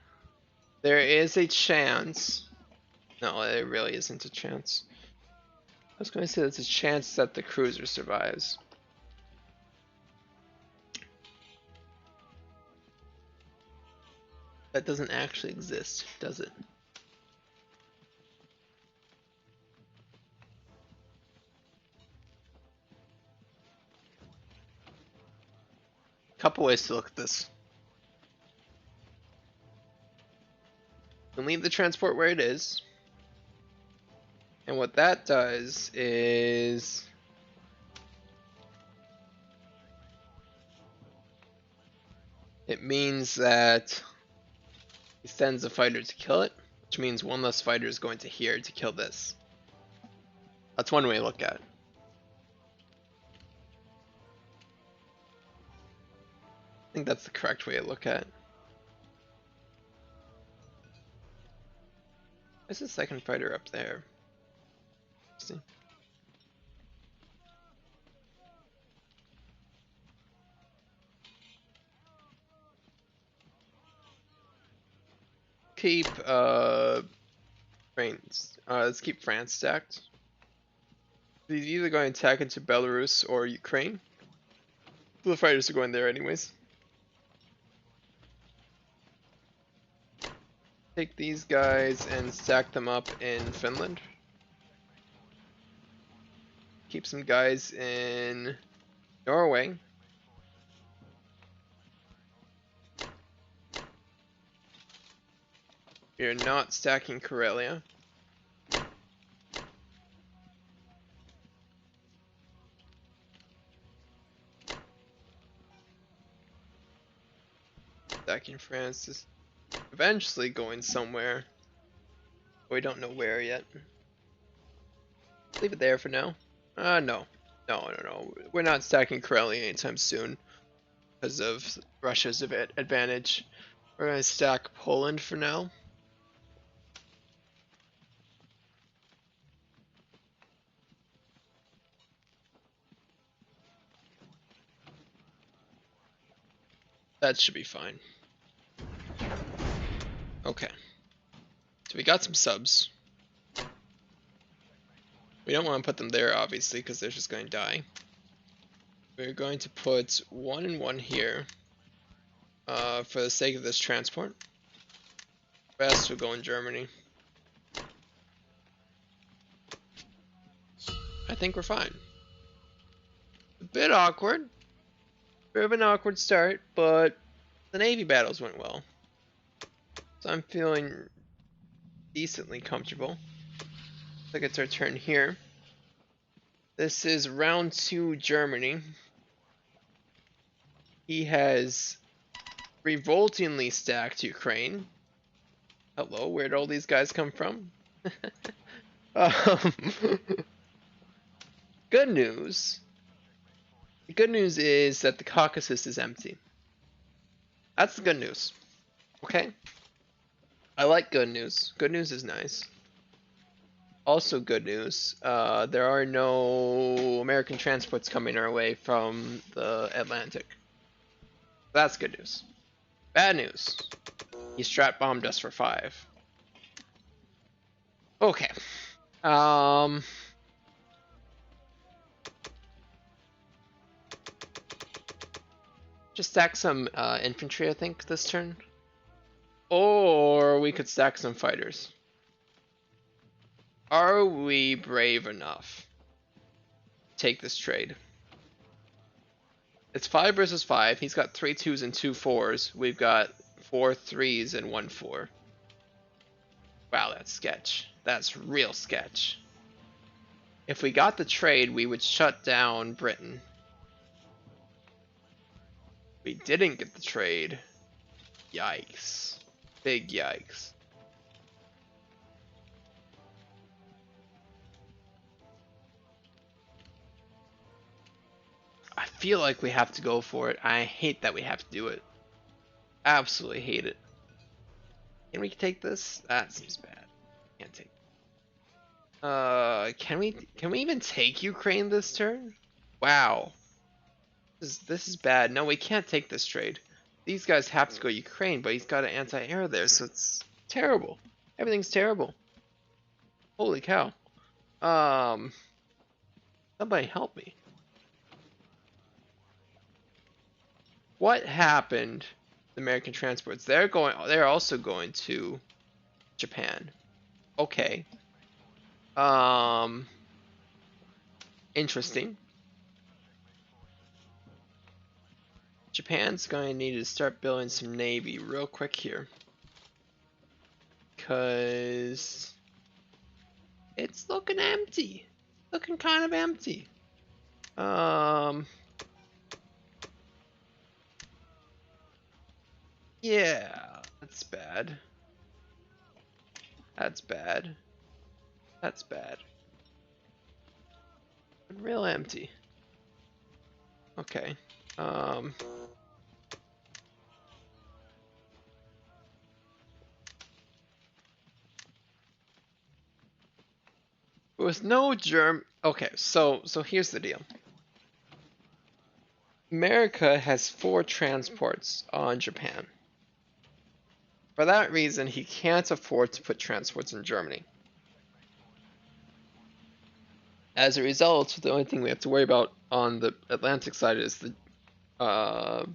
There is a chance. No, there really isn't a chance. I was going to say there's a chance that the cruiser survives. That doesn't actually exist, does it? Couple ways to look at this. You can leave the transport where it is. And what that does is it means that he sends a fighter to kill it, which means one less fighter is going to here to kill this. That's one way to look at it. I think that's the correct way to look at it. There's a second fighter up there. Let's see. Keep France. Let's keep France stacked. He's either going to attack into Belarus or Ukraine. The fighters are going there anyways. Take these guys and stack them up in Finland. Keep some guys in Norway. You're not stacking Karelia. Stacking France is eventually going somewhere. We don't know where yet. Leave it there for now. No. No. We're not stacking Karelia anytime soon because of Russia's advantage. We're going to stack Poland for now. That should be fine. Okay. So we got some subs. We don't want to put them there, obviously, because they're just going to die. We're going to put 1 and 1 here for the sake of this transport. The rest will go in Germany. I think we're fine. A bit awkward. Bit of an awkward start, but the Navy battles went well. So I'm feeling decently comfortable. Looks like it's our turn here. This is round 2 Germany. He has revoltingly stacked Ukraine. Hello, where'd all these guys come from? Good news. The good news is that the Caucasus is empty. That's the good news. Okay? I like good news. Good news is nice. Also good news, there are no American transports coming our way from the Atlantic. That's good news. Bad news. He strat bombed us for 5. Okay. Just stack some infantry, I think, this turn. Or we could stack some fighters. Are we brave enough to take this trade? It's 5 versus 5. He's got 3 2s and 2 4s. We've got 4 3s and 1 4. Wow, that's sketch. That's real sketch. If we got the trade, we would shut down Britain. We didn't get the trade. Yikes. Big yikes. I feel like we have to go for it. I hate that we have to do it. Absolutely hate it. Can we take this? That seems bad. Can't take it. Can we even take Ukraine this turn? Wow. This is bad. No, we can't take this trade. These guys have to go Ukraine, but he's got an anti-air there, so it's terrible. Everything's terrible. Holy cow. Somebody help me. What happened to the American transports? They're also going to Japan. Okay. Interesting. Japan's going to need to start building some navy real quick here. Because it's looking empty. Looking kind of empty. Yeah, that's bad. That's bad. That's bad. Real empty. Okay. With no okay, so here's the deal. America has 4 transports on Japan. For that reason, he can't afford to put transports in Germany. As a result, the only thing we have to worry about on the Atlantic side is the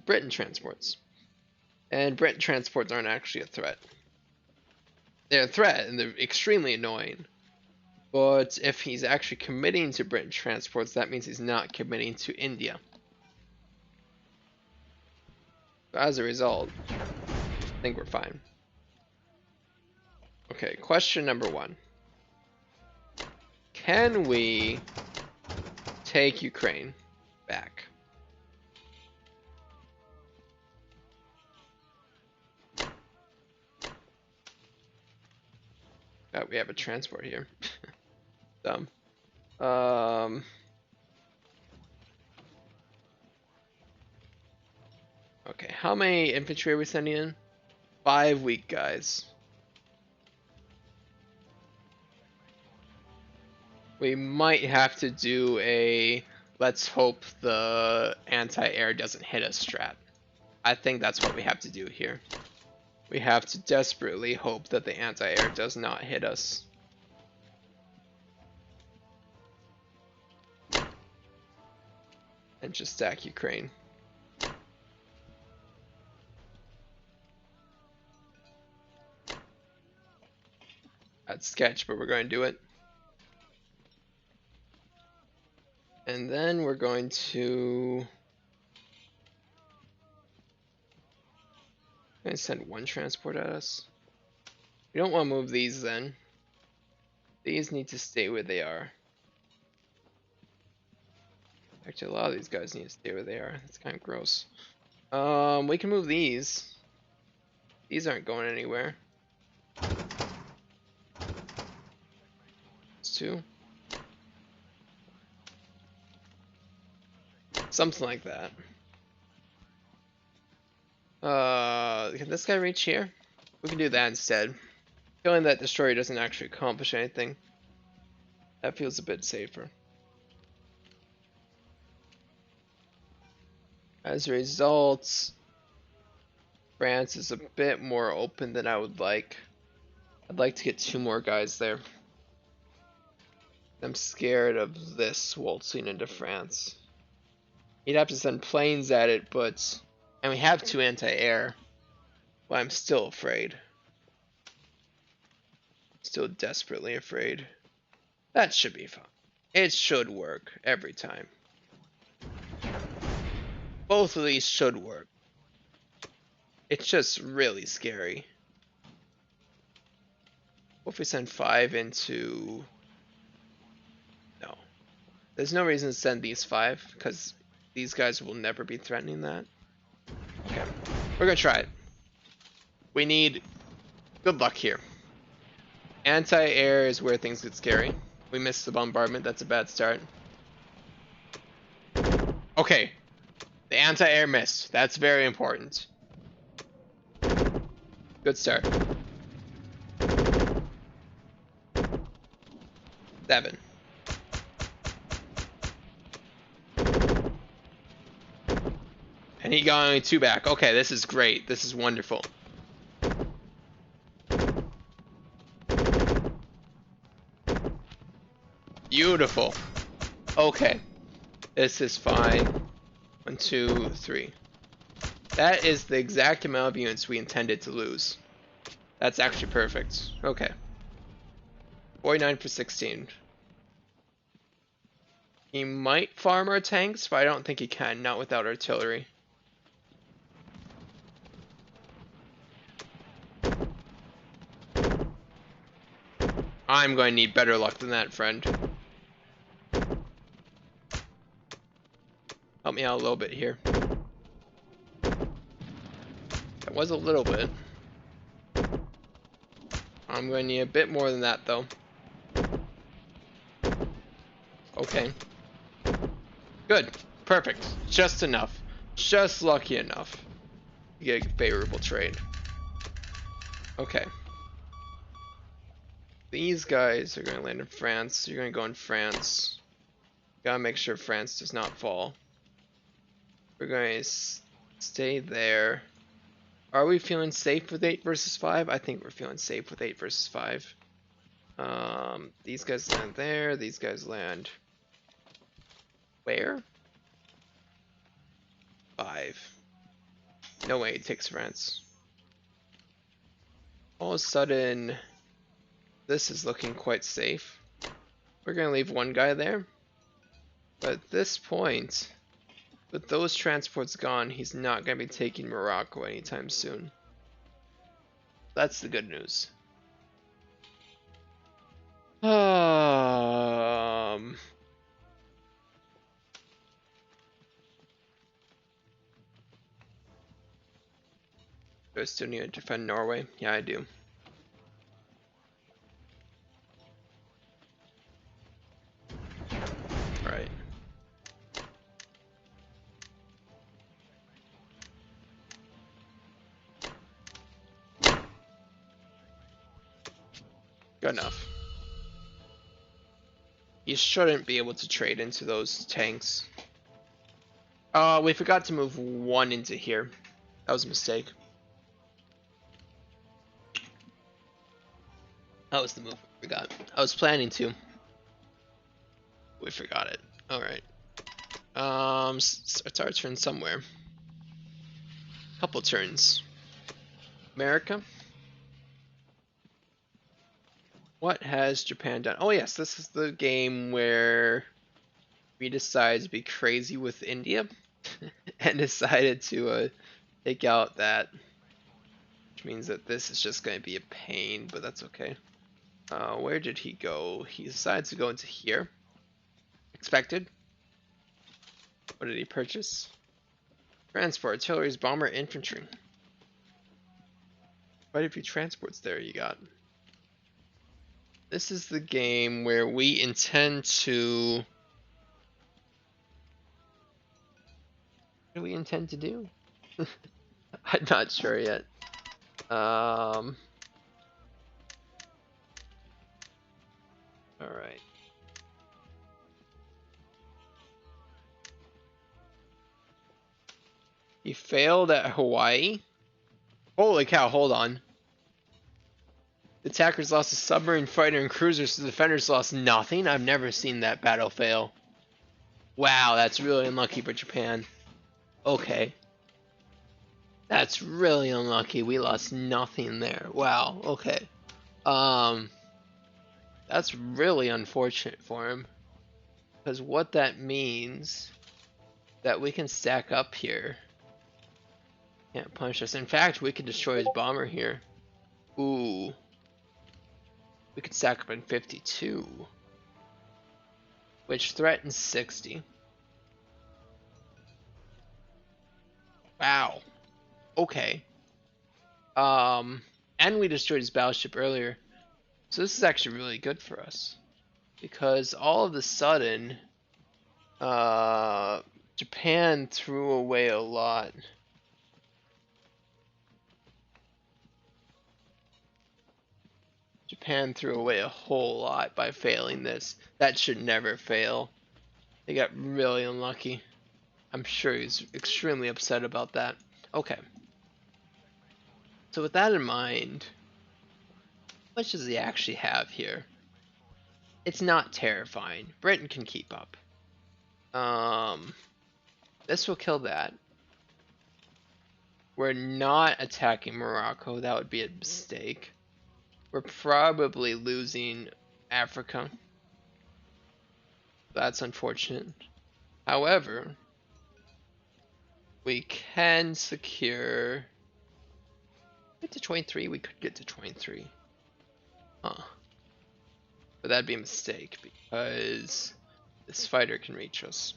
Britain transports. And Britain transports aren't actually a threat. They're a threat, and they're extremely annoying. But if he's actually committing to Britain transports, that means he's not committing to India. So as a result, I think we're fine. Okay, question number 1. Can we take Ukraine back? Oh, we have a transport here. Dumb. Okay, how many infantry are we sending in? 5 weak guys. We might have to do a let's hope the anti-air doesn't hit us strat. I think that's what we have to do here. We have to desperately hope that the anti-air does not hit us. And just stack Ukraine. That's sketch, but we're going to do it. And then we're going to send 1 transport at us. We don't want to move these then. These need to stay where they are. Actually, a lot of these guys need to stay where they are. That's kind of gross. We can move these. These aren't going anywhere. It's 2. Something like that. Can this guy reach here? We can do that instead. Feeling that destroyer doesn't actually accomplish anything. That feels a bit safer. As a result, France is a bit more open than I would like. I'd like to get 2 more guys there. I'm scared of this waltzing into France. You'd have to send planes at it, but... And we have 2 anti-air. But I'm still afraid. Still desperately afraid. That should be fun. It should work every time. Both of these should work. It's just really scary. What if we send 5 into... No. There's no reason to send these 5, because these guys will never be threatening that. Okay. We're gonna try it. We need good luck here. Anti-air is where things get scary. We missed the bombardment. That's a bad start. Okay. The anti-air missed. That's very important. Good start. 7. And he got only 2 back. Okay, this is great. This is wonderful. Beautiful. Okay. This is fine. 1, 2, 3. That is the exact amount of units we intended to lose. That's actually perfect. Okay. 49 for 16. He might farm our tanks, but I don't think he can, not without artillery. I'm going to need better luck than that, friend. Help me out a little bit here. That was a little bit. I'm going to need a bit more than that, though. Okay. Good. Perfect. Just enough. Just lucky enough to get a favorable trade. Okay. These guys are going to land in France. You're going to go in France. Gotta make sure France does not fall. We're going to stay there. Are we feeling safe with 8 versus 5? I think we're feeling safe with 8 versus 5. These guys land there. These guys land where? 5. No way it takes France. All of a sudden, this is looking quite safe. We're going to leave one guy there. But at this point, with those transports gone, he's not going to be taking Morocco anytime soon. That's the good news. Do I still need to defend Norway? Yeah, I do. Right. Good enough. You shouldn't be able to trade into those tanks. We forgot to move 1 into here. That was a mistake. That was the move we forgot. I was planning to. We forgot it. Alright. It's our turn somewhere. Couple turns. America? What has Japan done? Oh yes, this is the game where we decided to be crazy with India and decided to take out that, which means that this is just going to be a pain, but that's okay. Where did he go? He decided to go into here. Expected. What did he purchase? Transport, artilleries, bomber, infantry. Quite a few transports there you got. This is the game where we intend to... What do we intend to do? I'm not sure yet. Alright. He failed at Hawaii? Holy cow, hold on. The attackers lost a submarine fighter and cruisers, so the defenders lost nothing? I've never seen that battle fail. Wow, that's really unlucky for Japan. Okay. That's really unlucky. We lost nothing there. Wow, okay. That's really unfortunate for him. Because what that means that we can stack up here. Can't punish us. In fact, we could destroy his bomber here. Ooh. We could stack up in 52. Which threatens 60. Wow. Okay. And we destroyed his battleship earlier. So this is actually really good for us. Because all of a sudden, Japan threw away a lot. Japan threw away a whole lot by failing this. That should never fail. They got really unlucky. I'm sure he's extremely upset about that. Okay. So with that in mind, how much does he actually have here? It's not terrifying. Britain can keep up. This will kill that. We're not attacking Morocco. That would be a mistake. We're probably losing Africa. That's unfortunate. However, we can secure... Get to 23? We could get to 23. Huh. But that'd be a mistake because this fighter can reach us.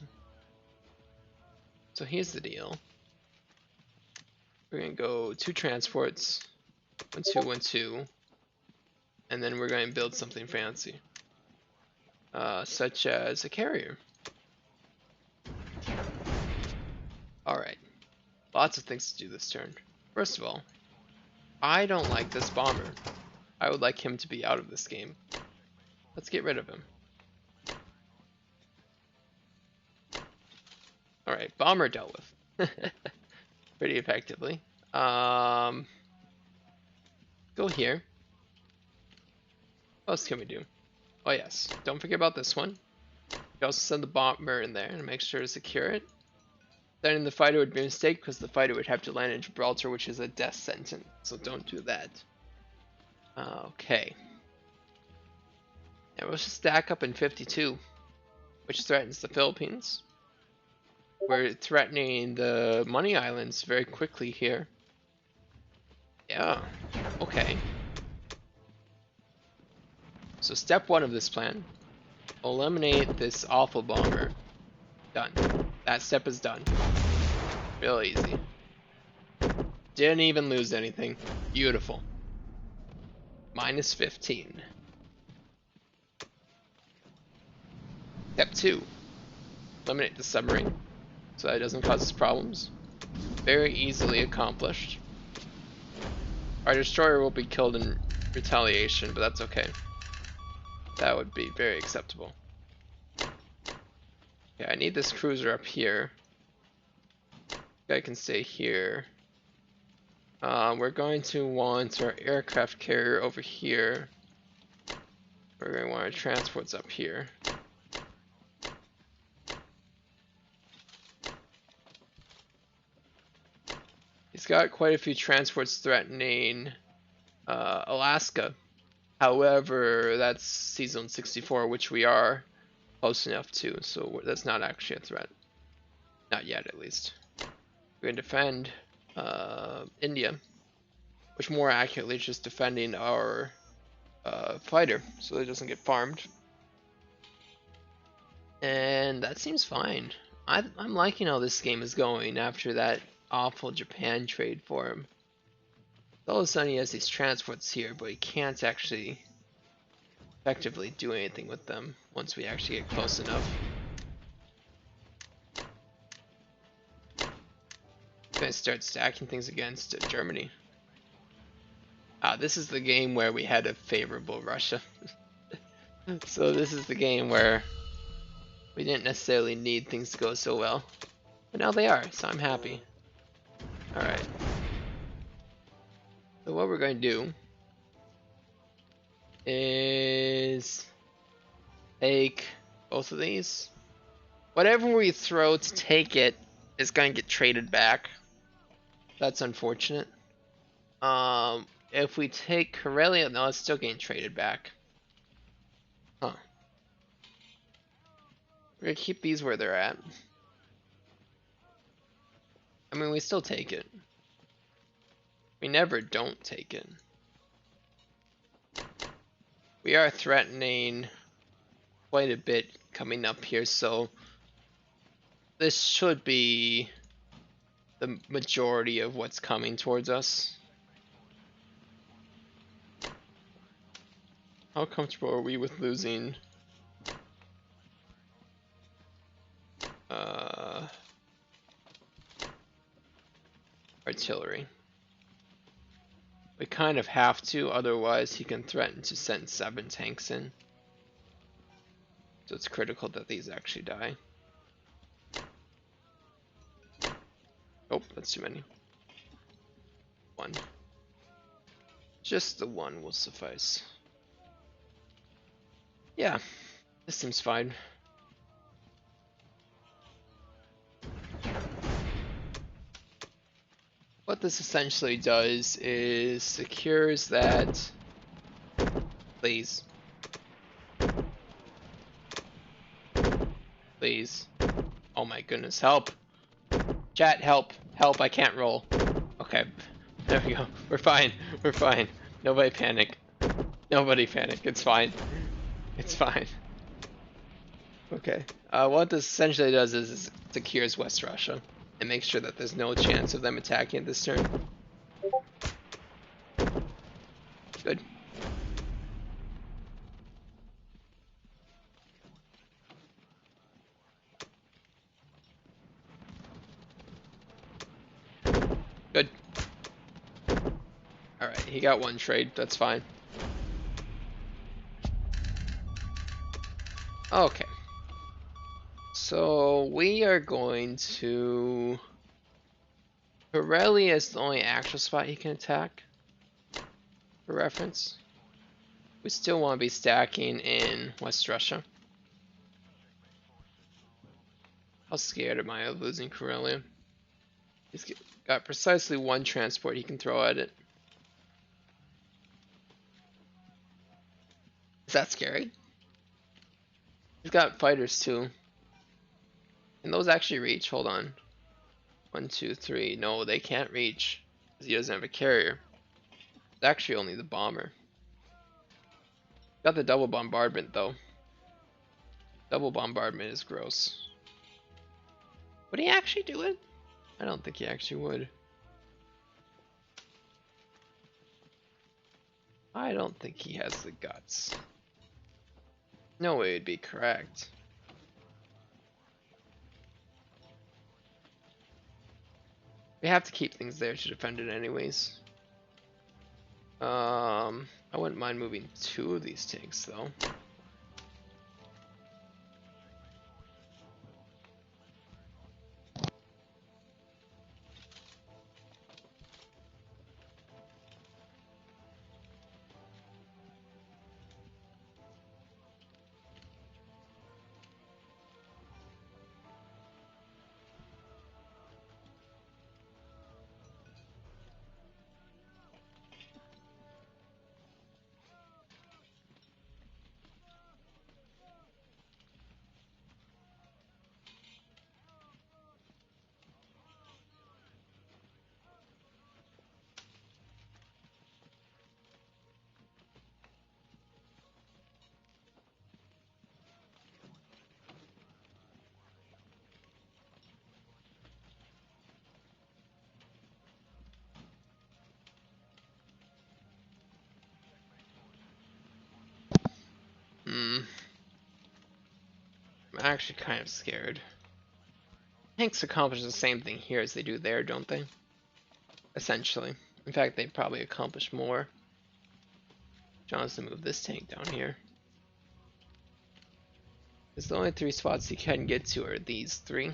So here's the deal. We're gonna go 2 transports, 1, 2, 1, 2, and then we're going to build something fancy, such as a carrier. Alright, lots of things to do this turn. First of all, I don't like this bomber. I would like him to be out of this game. Let's get rid of him. Alright, bomber dealt with. Pretty effectively. Go here. What else can we do? Oh yes, don't forget about this one. You also send the bomber in there and make sure to secure it. Then the fighter would be a mistake because the fighter would have to land in Gibraltar, which is a death sentence. So don't do that. Okay. Now let's just stack up in 52, which threatens the Philippines. We're threatening the Money Islands very quickly here. Yeah, okay. So step 1 of this plan, eliminate this awful bomber. Done. That step is done. Real easy. Didn't even lose anything. Beautiful. Minus 15. Step 2, eliminate the submarine so that it doesn't cause us problems. Very easily accomplished. Our destroyer will be killed in retaliation, but that's okay. That would be very acceptable. Yeah, I need this cruiser up here. Guy can stay here. We're going to want our aircraft carrier over here. We're going to want our transports up here. He's got quite a few transports threatening Alaska. However, that's Sea Zone 64, which we are close enough to, so that's not actually a threat. Not yet, at least. We're going to defend India, which more accurately is just defending our fighter, so it doesn't get farmed. And that seems fine. I'm liking how this game is going after that awful Japan trade for him. All of a sudden he has these transports here, but he can't actually effectively do anything with them once we actually get close enough. I'm gonna start stacking things against Germany. This is the game where we had a favorable Russia. So this is the game where we didn't necessarily need things to go so well. But now they are, so I'm happy. Alright. So what we're going to do is take both of these. Whatever we throw to take it is going to get traded back. That's unfortunate. If we take Karelia, no, it's still getting traded back. Huh. We're going to keep these where they're at. I mean, we still take it. We never don't take it. We are threatening quite a bit coming up here, so this should be the majority of what's coming towards us. How comfortable are we with losing artillery? We kind of have to, otherwise he can threaten to send 7 tanks in. So it's critical that these actually die. Oh, that's too many. 1. Just the 1 will suffice. Yeah, this seems fine. What this essentially does is secures that. Please. Please. Oh my goodness, help. Chat, help. Help, I can't roll. Okay, there we go. We're fine. We're fine. Nobody panic. Nobody panic. It's fine. It's fine. Okay. What this essentially does is it secures West Russia and makes sure that there's no chance of them attacking this turn. Good. Good. Alright, he got one trade. That's fine. Okay. So we are going to... Karelia is the only actual spot he can attack. For reference. We still want to be stacking in West Russia. How scared am I of losing Karelia? He's got precisely one transport he can throw at it. Is that scary? He's got fighters too. Can those actually reach? Hold on. 1, 2, 3. No, they can't reach. Because he doesn't have a carrier. It's actually only the bomber. Got the double bombardment though. Double bombardment is gross. Would he actually do it? I don't think he actually would. I don't think he has the guts. No way it'd be correct. We have to keep things there to defend it anyways. I wouldn't mind moving 2 of these tanks though. I'm actually kind of scared. Tanks accomplish the same thing here as they do there, don't they? Essentially. In fact, they probably accomplish more. John has to move this tank down here. Because the only 3 spots he can get to are these 3.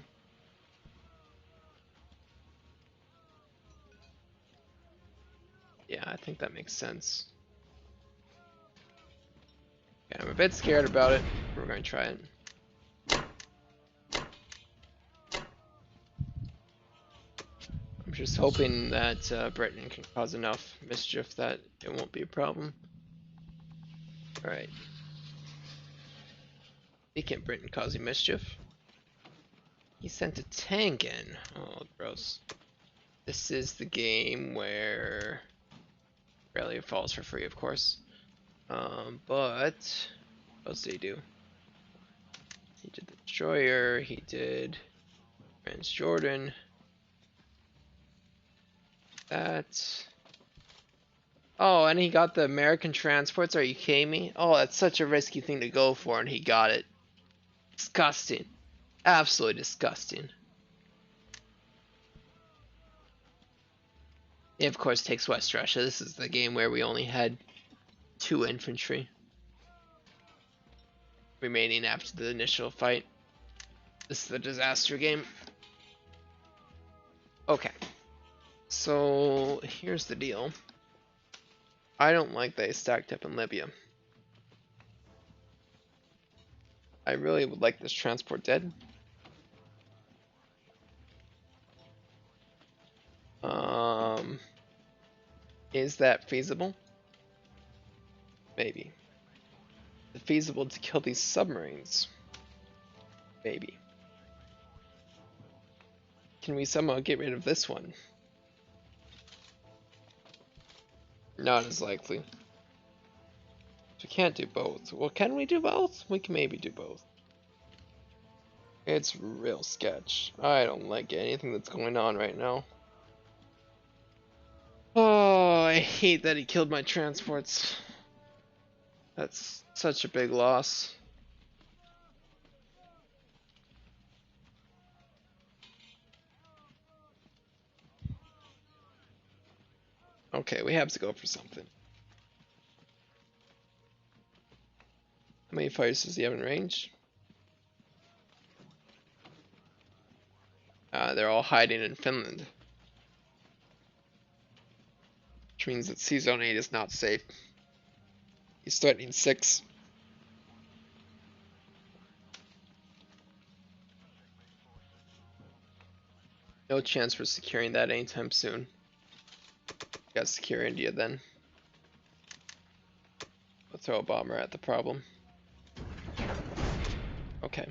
Yeah, I think that makes sense. Yeah, I'm a bit scared about it. We're going to try it. I'm just hoping that Britain can cause enough mischief that it won't be a problem. Alright. Speaking of Britain causing mischief, he sent a tank in. Oh, gross. This is the game where Australia falls for free, of course. But what else did he do? He did the destroyer, he did Transjordan. That. Oh, and he got the American transports. Are you kidding me? Oh, that's such a risky thing to go for, and he got it. Disgusting. Absolutely disgusting. He, of course, takes West Russia. This is the game where we only had 2 infantry remaining after the initial fight. This is the disaster game. Okay. So, here's the deal. I don't like that he stacked up in Libya. I really would like this transport dead. Is that feasible? Maybe. Is it feasible to kill these submarines? Maybe. Can we somehow get rid of this one? Not as likely. So we can't do both. Well, can we do both? We can maybe do both. It's real sketch. I don't like anything that's going on right now. Oh, I hate that he killed my transports. That's such a big loss. Okay, we have to go for something. How many fighters does he have in range? They're all hiding in Finland. Which means that C-Zone 8 is not safe. He's threatening 6. No chance for securing that anytime soon. Got to secure India then. We'll throw a bomber at the problem. Okay.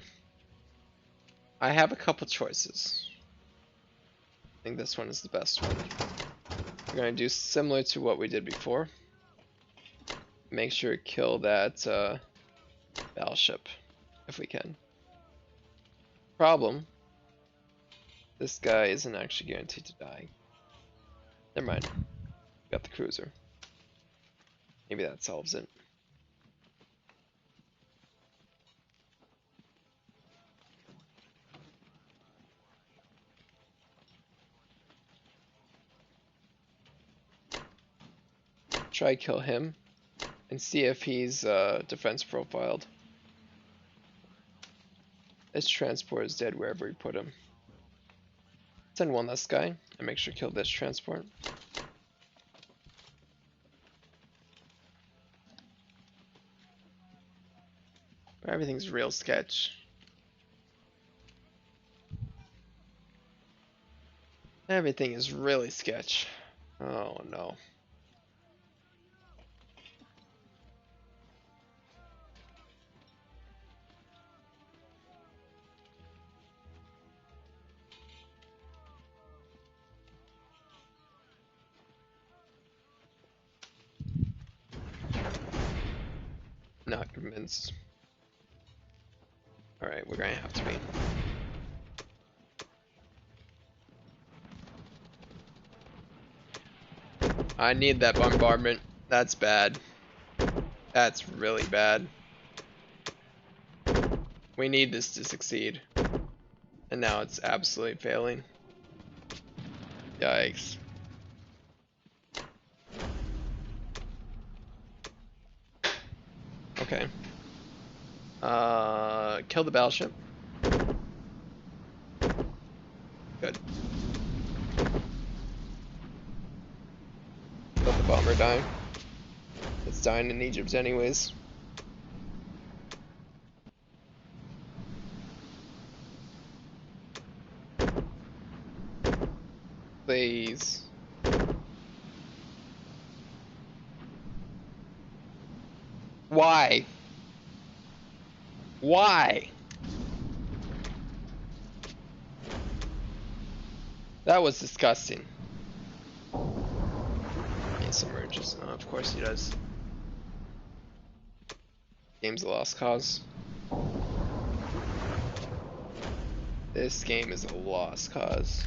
I have a couple choices. I think this one is the best one. We're going to do similar to what we did before. Make sure to kill that battleship if we can. Problem. This guy isn't actually guaranteed to die. Never mind. Got the cruiser. Maybe that solves it. Try kill him and see if he's defense profiled. This transport is dead wherever we put him. Send one less guy and make sure to kill this transport. Everything's real sketch. Everything is really sketch. Oh no. Not convinced. Alright, we're gonna have to be. I need that bombardment. That's bad. That's really bad. We need this to succeed. And now it's absolutely failing. Yikes. Okay. Kill the battleship. Good. Let the bomber die. It's dying in Egypt anyways. Please. Why? Why? That was disgusting. He submerges. Oh, of course he does. Game's a lost cause. This game is a lost cause.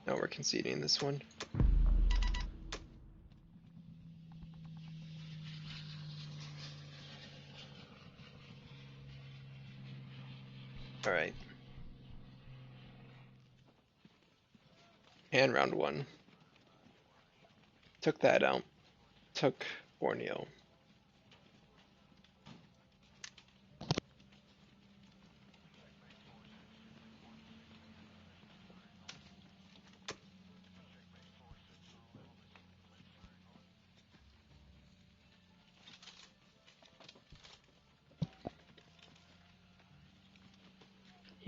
No, we're conceding this one. Alright. And round 1. Took that out. Took Borneo.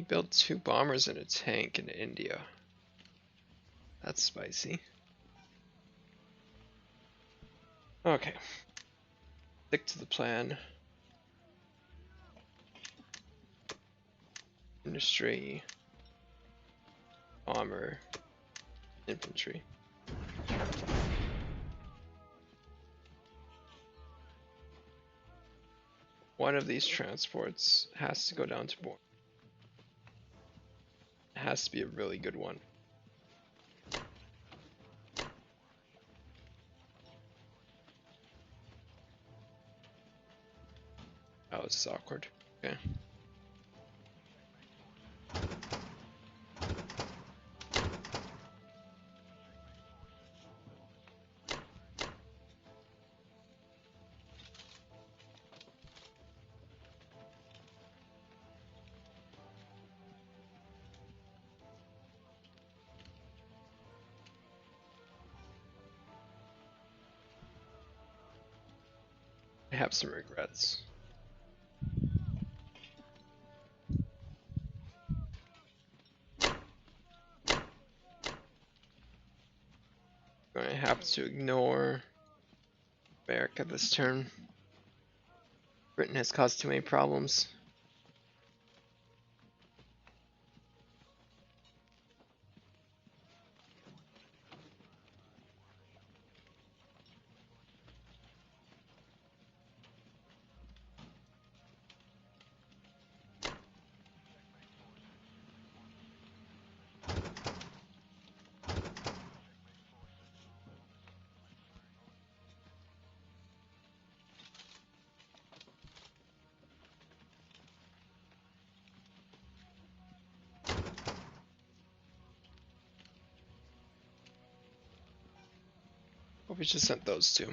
He built 2 bombers and a tank in India. That's spicy. Okay. Stick to the plan. Industry. Bomber. Infantry. One of these transports has to go down to Bourne. It has to be a really good one. Oh, this is awkward. Okay. I have some regrets. I'm going to have to ignore America this turn. Britain has caused too many problems. Well, we just sent those two.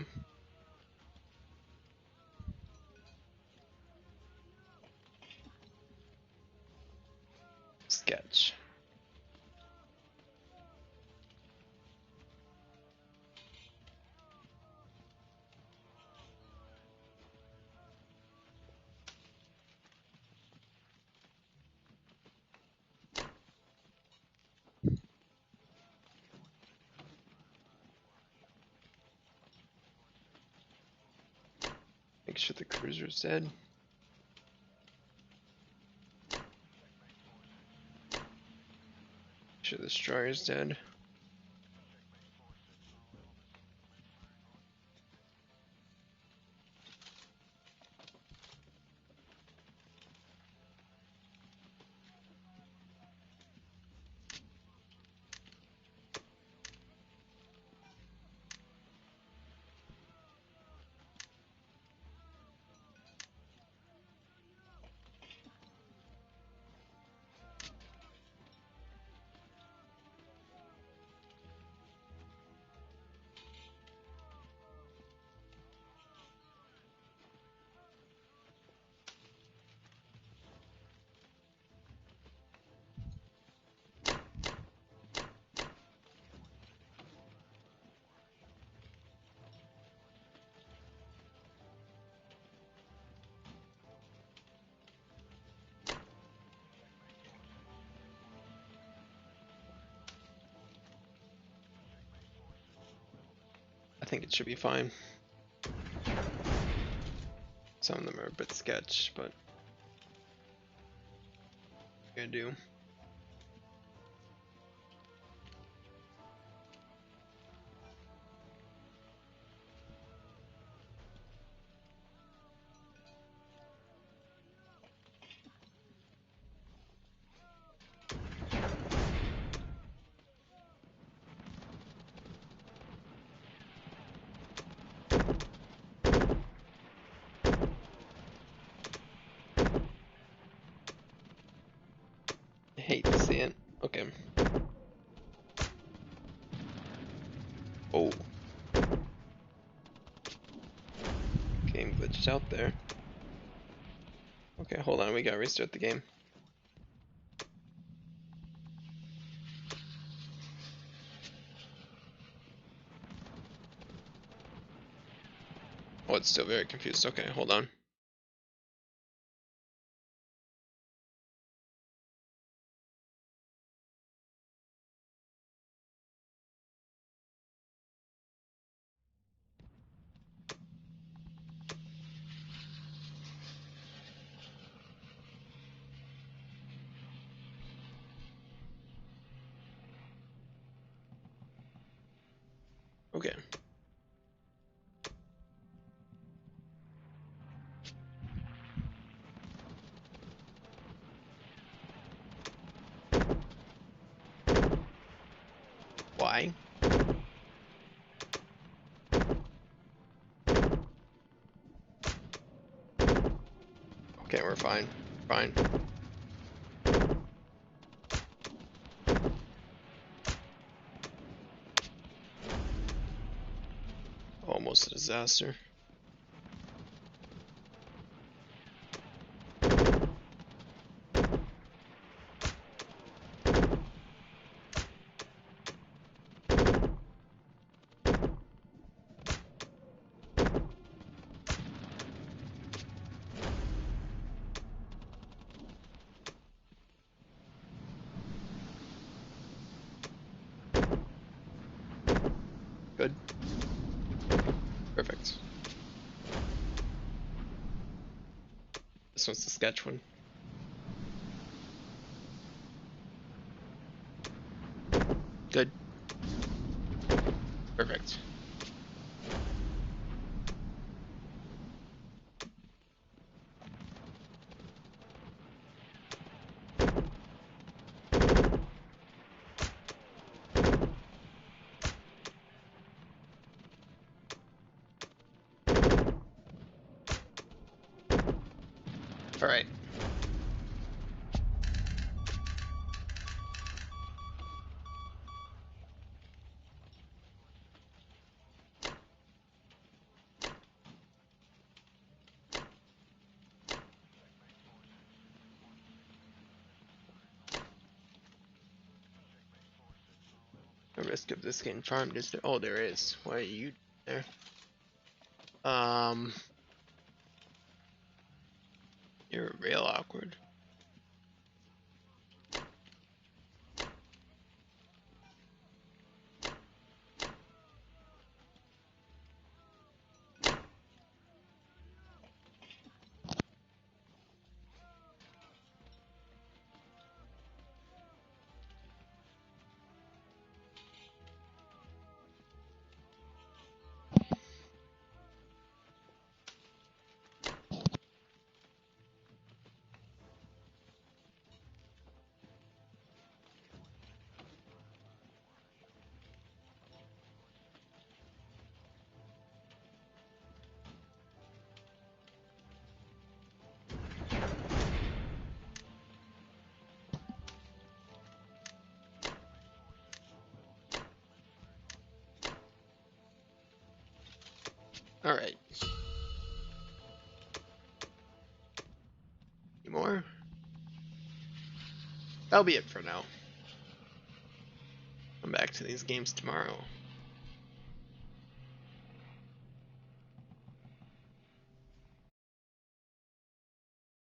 Sketch. Make sure the cruiser's dead. Make sure the destroyer's dead. I think it should be fine. Some of them are a bit sketch, but gonna do. I hate to see it. Okay. Oh. Game glitched out there. Okay, hold on, we gotta restart the game. Oh, it's still very confused. Okay, hold on. Okay. Why? Okay, we're fine. Fine. Almost a disaster. Good. Perfect. This one's the sketch one. Good. Perfect. All right. The risk of this getting farmed is there? Oh, there is. Why are you there? You're real awkward. All right. Any more? That'll be it for now. Come back to these games tomorrow.